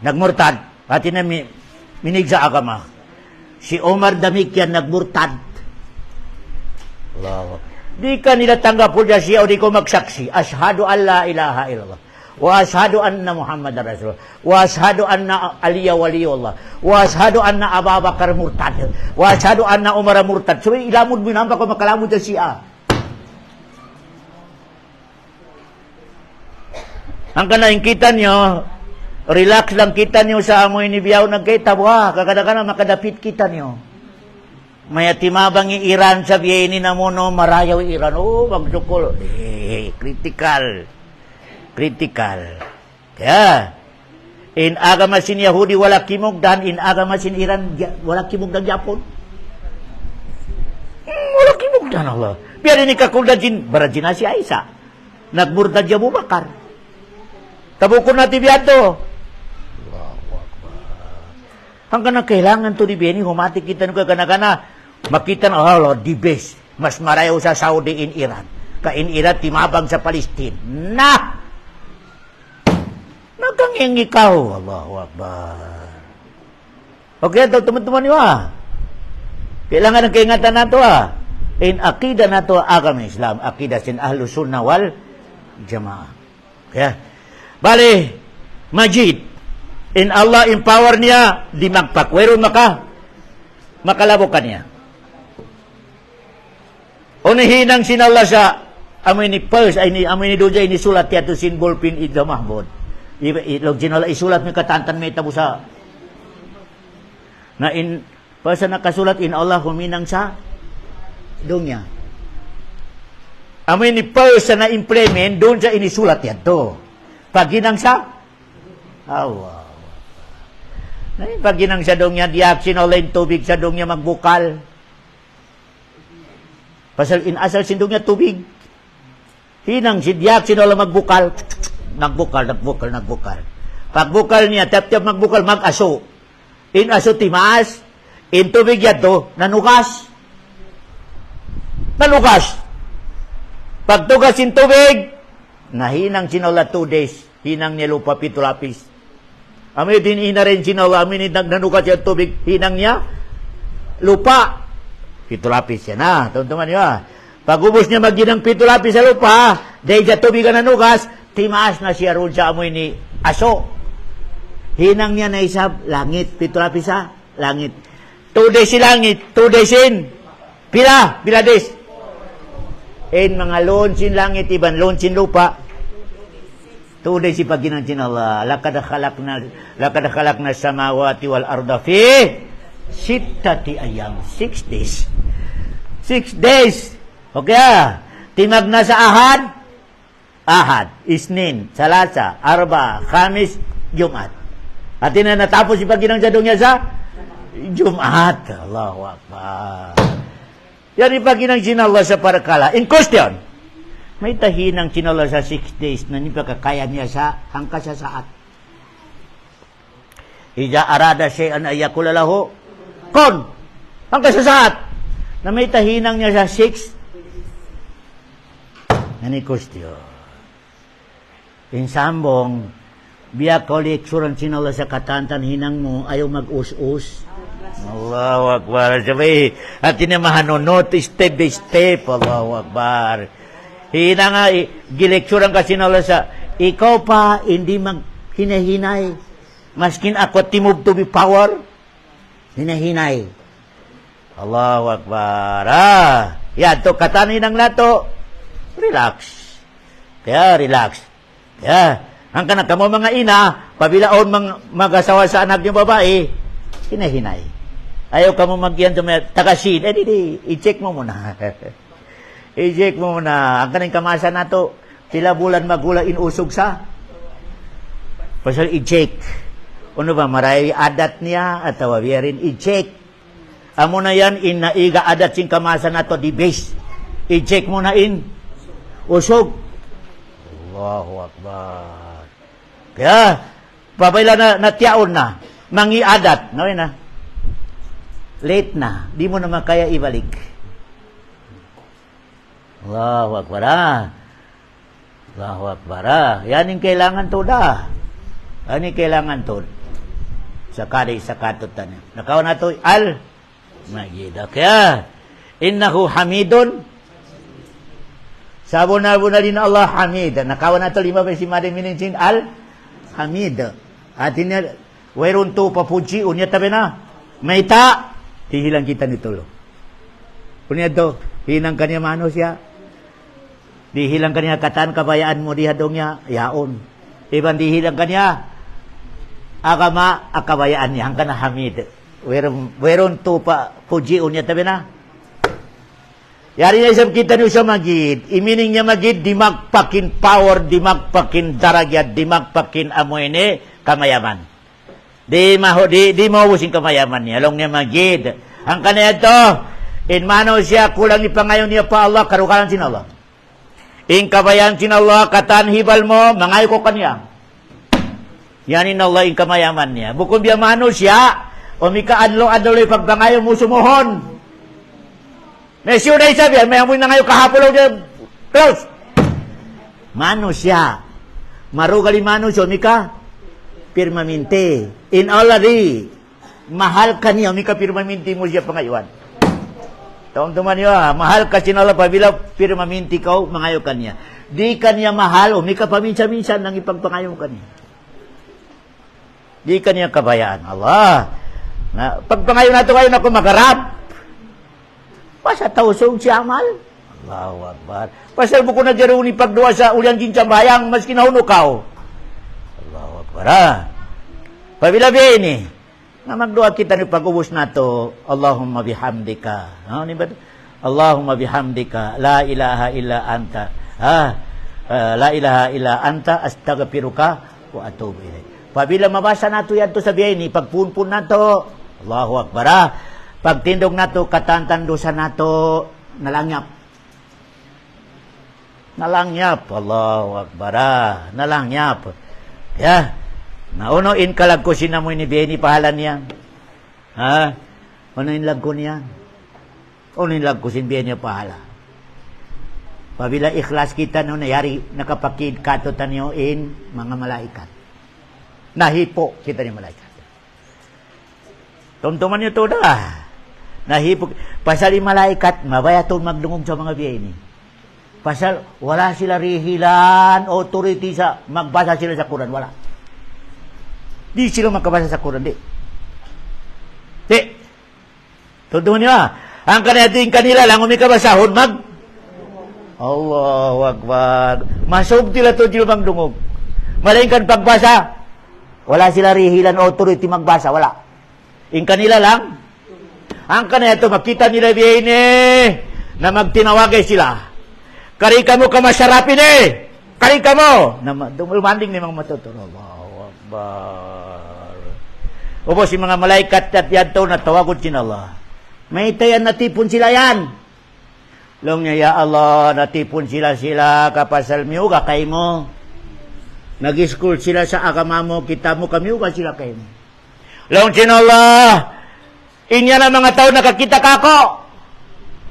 Nagmurtad. Pati na minig sa agama. Si Omar Damikyan, nagmurtad. Allah. Di ka nila tanggap po siya o di ko magsaksi. Ashhadu an la ilaha illallah. Wa ashhadu anna Muhammad Rasulullah. Wa ashhadu anna Aliya waliyullah. Wa ashhadu anna Abu Bakar murtad. Wa ashhadu anna Umar murtad. So ilamod mo naman ko makalamod sa Shia. Ang kanaing kita nyo, relax lang kita nyo sa amoy ni biyaw nagkita, buha, kakada-kada makadapit kita nyo. May timabang Iran sa biyeni na mo, no, marayaw Iran, magsukol. Critical. Kaya, in agamasin Yahudi wala kimugdan, in agamasin Iran wala kimugdan Japon. Wala kimugdan Allah. Biar ini kakuldan jin, barajina si Aisyah. Nagmurtad Abu Bakar. Tabukon natin biyato. Hanggang na kailangan to di bini, humati kita nung kana makita na, Allah, the best. Mas marayaw sa Saudi in Iran. Ka in Iran, timabang sa Palestine. Nagkanging ikaw. Allahu Akbar. Okay, ito, teman-teman nyo Kailangan ng kaingatan na ito In akida na ito, agama Islam. Akida sin Ahlus Sunnah wal Jamaah. Kaya, bali, Majid. In Allah empower niya, di magpakwero makalabokan niya. Unihinang sinala sa amoy ni Pers, amoy ni Dujay, ni sulat niya ito sin ballpin ito mahbod. Ilog sinala, isulat mo katantan may tabo sa na in Pers nakasulat in Allah huminang sa dunya. Amoy ni Pers na implement, doon sa inisulat niya ito. Paginang sa Allah. Pag ginang sa dong niya, diak sinolain tubig sa dong niya magbukal. Pasal inasal sindong niya tubig. Hinang si diak sinola magbukal. Nagbukal. Pagbukal niya, tap-tap magbukal, mag-aso. In-aso timaas. In tubig yato, nanukas. Pagtugas in tubig, nahinang sinola 2 days. Hinang niya lupa 7 lapis. Amin din ina rin sinawa, amin nagnanukas siya tubig, hinang niya, lupa. 7 lapis yan tuntungan niyo Pag-ubos niya magginang 7 lapis sa lupa, dahil sa tubig na nanukas, timaas na siya roon sa amoy ni aso. Hinang niya na isab, langit, 7 lapis sa langit. 2 days si langit, 2 days in. Pila days. In mga lonsin langit, iban lonsin lupa. 2 days si paginantin Allah. Lakad khalaq na samawati wal arda fi 6 ayam. 6 days. 6 days. Okay Timag na sa Ahad, Isnin, Salasa, Arba, Khamis, Jumat. At na natapos si paginang jadong niya sa Jumat. Allahu Akbar. Yan ipaginang sinallah sa parakala. In question. May tahinang sinala sa 6 days na nipakakaya niya sa hangka sa saat. Ija arada shay'an ayakula lahu kon. Hangka sa saat. Na may tahinang niya sa 6. Nani kustyo. Insambong, biya koleksuran sinala sa katantan hinang mo, ayaw mag-us-us. Allahu Akbar. Sabi, at tinamahanonot, step by step. Allahu Akbar. Hina nga, gileksuran kasi nala sa, ikaw pa, hindi hinahinay. Maskin ako, timog to be power, hinahinay. Allahu Akbar. Yan, to, katanin ng lato, relax. Relax. Ang kanak mo mga ina, pabilaon mag-asawa sa anak yung babae, hinahinay. Ayaw ka mo magyan sa mga takasin, i-check mo muna. I-check mo na, ang kaning kamasa na to, pila bulan magula inusog sa. Pasal i-check. Ano ba, maray adat niya, at tawawirin, i-check. Amo na yan, naiga adat sing kamasa na to, di base. I-check mo na usog. Allahu Akbar. Kaya, pabayla na tiyaon na, mangi adat, no na? Late na, di mo naman kaya ibalik. Allahu Akbar. Allahu Akbar. Yan yung kailangan to Yan yung kailangan to. Sa katutan. Nakaw na to, Majid. Kaya, innahu hamidun. Sabon-abon na din Allah hamid. Nakaw na to, 5 si Madam Mininsin, hamid. At inya, wayron to papuji, unya tabi na. Maita, hihilang kita nito. Unya to, hinang kanya mano siya. Dihilang kanya katan kabayaan mo dihadong niya, yaon. Ibandihilang kanya. Agama, akabayaan niya. Hanggang na hamid. Weron to pa, pujiun niya tabi na. Yari niya isang kita niyo siya magid. Imining niya magid, di magpakin power, di magpakin daragya, di magpakin amoy ni kamayaman. Di maubusin kamayaman niya. Along niya magid. Ang kanaya ito, in mano siya, kulang ipangayon niya pa Allah, karukalan sin Allah. In kabayan sin Allah, katan hibal mo, mangayo ko kanya. Yanin Allah in kamayaman niya. Bukod biya mano siya, o mika adlo-adlo pagbangayo mo sumuhon. May siyo na isabi, may amoy na ngayon kahapon lang close. Mano siya. Marugali mano siya, mika pirmamente. In already, mahal ka niya, mika pirmamente mo siya pangayuan. Taong tuman niyo, mahal ka sinala pabila pirmamente ka, mangayo ka niya. Di ka niya mahal, o mika paminsan-minsan nang ipagpangayo ka niya. Di ka niya kabayaan. Allah. Na, pagpangayon nato kayo na kumakarap. Pasa tausong si amal. Allahu Akbar. Pasal buko na jaro ni pagduwa sa ulian kinsambayang mas kinahunukaw. Allahu Akbar. Pabila ini na magduwa kita ni pag-ubos nato, Allahumma bihamdika. Ano ni ba? Allahumma bihamdika la ilaha illa anta. La ilaha illa anta astaghfiruka wa atubu ilaik. Pabila mabasa nato yan to sa ini, pagpunpun nato, Allahu Akbar. Pagtindog nato, katantan dosa nato, nalangyap. Nalangyap. Allahu Akbar. Nalangyap. Ya. Naunoin kalag ko sinamoy ni Beni pahalan niya. Ha? Unoin lag ko niya. Unoin lag ko sin Beni pahala. Pabila ikhlas kita no nayari nakapakid katotan niyo in mga malaikat. Nahipo kita ni malaikat. Tumtuman niyo to dah. Nahipo. Pasal yung malaikat, mabayatong magdungog sa mga biyay ni. Pasal, wala sila rihilan, authority sa, magbasa sila sa Quran, wala. Di sila makabasa sa Quran, di. Di. Tumtuman niyo ang kanila lang, umikabasahon, Allahu Akbar. Masog tila to sila magdungog. Malaingkan pagbasa, wala sila rihilan, authority magbasa, wala. In kanila lang, ang kanila ito, makita nila biyayin na magtinawagay sila. Karika mo ka masyarapin Karika mo! Dumanding ni mga matuturo. Allahu Akbar. Opo, si mga malaikat at yan to, natawagod sin Allah. May tayan natipon sila yan. Long niya, ya Allah, natipon sila kapasal miuga kay mo. Nag-school sila sa agama mo, kita mo kami uga sila kay mo. Long sin Allah, inya na mga tao nakakita kako.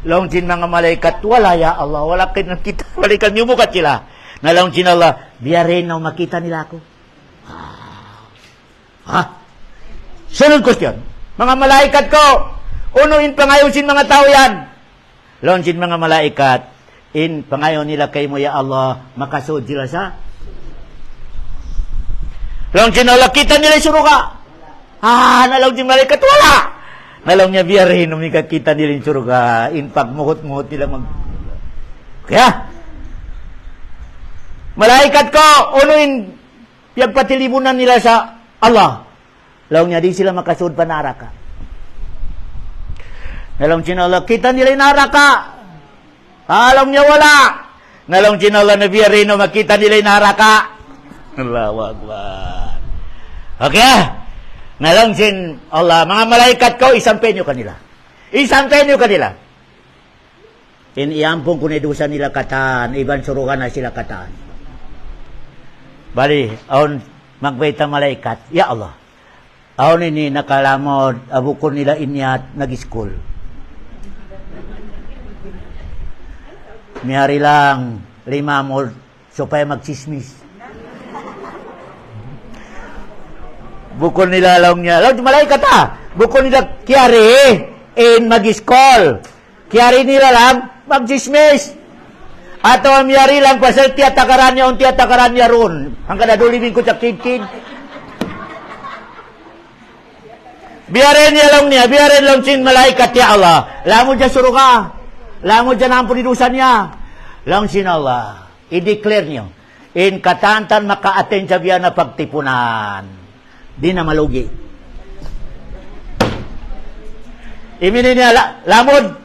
Long sin mga malaikat, wala ya Allah, wala kayo nakita, malaikat niyo bukat sila. Na long sin Allah, biyarin na makita nila ako. Sunod question, mga malaikat ko, unuin pangayusin mga tao yan. Long sin mga malaikat, in pangayon nila kay mo ya Allah, makasud sila sa. Long sin Allah, kita nila suruga. Nalaw di malaikat, wala. Nalaw niya biyarin, umikakita nila yung suruga, in pagmuhot-muhot nila Kaya, malaikat ko, unuin, piyagpatilibunan nila sa Allah. Nalaw niya, di sila makasud pa naraka. Nalaw siya Allah, kita nila yung naraka. Nalaw niya, wala. Nalaw siya Allah, na biyarin, makita nila yung naraka. Allahu Akbar. Okay, nalangsin Allah, mga malaikat ko, isampenyo kanila. Isampenyo kanila. Iniampong kunidusa nila kataan, iban surugan na sila kataan. Bali, aon magbaita malaikat, ya Allah. Aon ini nakalamod, abukon nila inyat, nag-school. Miyari lang, 5 mo, supaya magsismis. Bukol nila lang niya. Lang malaikat bukol nila kiyari in mag-school. Kiyari nila lang mag-dismiss. Ato ang miyari lang pasal tiyatakaran niya ron. Ang kadadulibin ko sa kid-kid. Biyarin lang sin malaikat ya Allah. Lamod dyan suruka. Lamod dyan ang punidusan niya. Lang sin Allah. I-declare niyo. in katantan maka-attend sa biya na pagtipunan. Di na malugi. Iminin niya, lamod.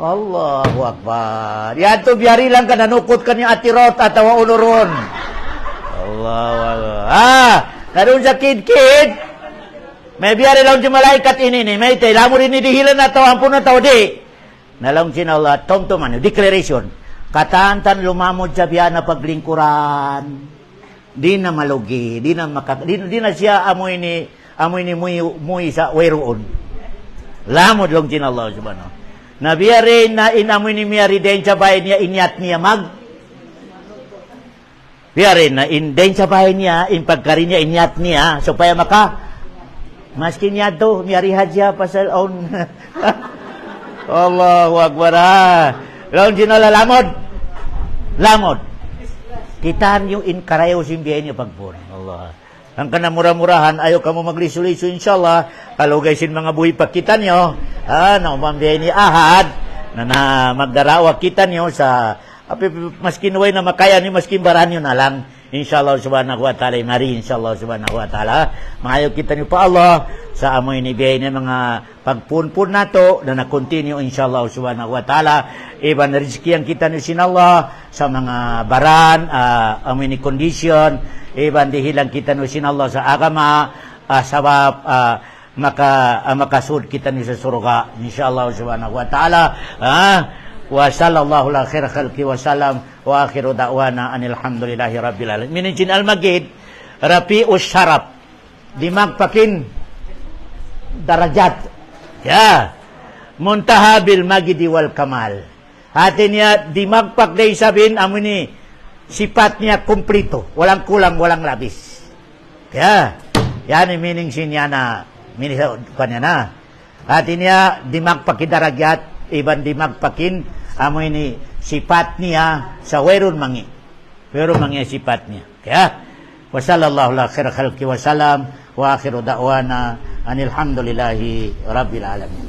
Allahu Akbar. Yan to, biyari lang ka, nanukot ka niya atirot at tawa unuron. Allahu Akbar. Karoon sa kid-kid, may biyari lang siya malaikat inini, may tay, lamod rin dihilan na tawa, ampun na tawa di. Nalang sin Allah, tomtoman, declaration. Katantan lumamod sa biya na paglingkuran. Di na malugi, di na siya amoy ni muy sa wayroon. Lamod lang sin Allah subhanahu. Nabiya rin na inamoy ni Miyari din sa bahay niya, inyat niya biya rin na din sa bahay niya, in pagkari niya, inyat niya, supaya maskin niya to, Miyari hadya pasal on. Allahu Akbar. Laon sinala, lamod. Kitaan yung inkarayo simbihin niya pagpun. Allah. Ang kanamura-murahan, ayaw ka mo magliso-liso, inshallah. Kalugaysin mga buhi pagkita nyo. Naumambihin ni Ahad, na magdarawa kita nyo sa, maskin way na makaya ni maskin baran nyo na lang. Inshallah subhanahu wa ta'ala, mari inshallah subhanahu wa ta'ala. Maayaw kita nyo pa Allah, sa amoy ni biyahin ng mga pagpunpun na to, na na-continue inshallah subhanahu wa ta'ala. Iban rizkiyan kita nyo sin Allah, sa mga baran, amoy ni condition, iban dihilang kita nyo sin Allah sa agama, sabab, makasud kita ni sa surga insyaallah subhanahu wa ta'ala. Wa sallallahu ala khair khalqi wa salam wa akhiru da'wana anil hamdulillahi rabbil alamin. Minijin al-magid rafi'us syarab, dimagpakin darajat ya muntaha bil magidi wal kamal. Hati niya dimagpak day sabihin amuni sifat niya kumplito, walang kulang walang labis. Ya yan ang meaning sinya na kanya na. Hati niya dimagpakidaragyat, iban dimagpakin amoy ni sifat niya sa werun mangi sifat niya. Kaya wa sallallahu ala khair khalqi wa salam wa akhiru da'wana anil hamdulillahi rabbil alamin.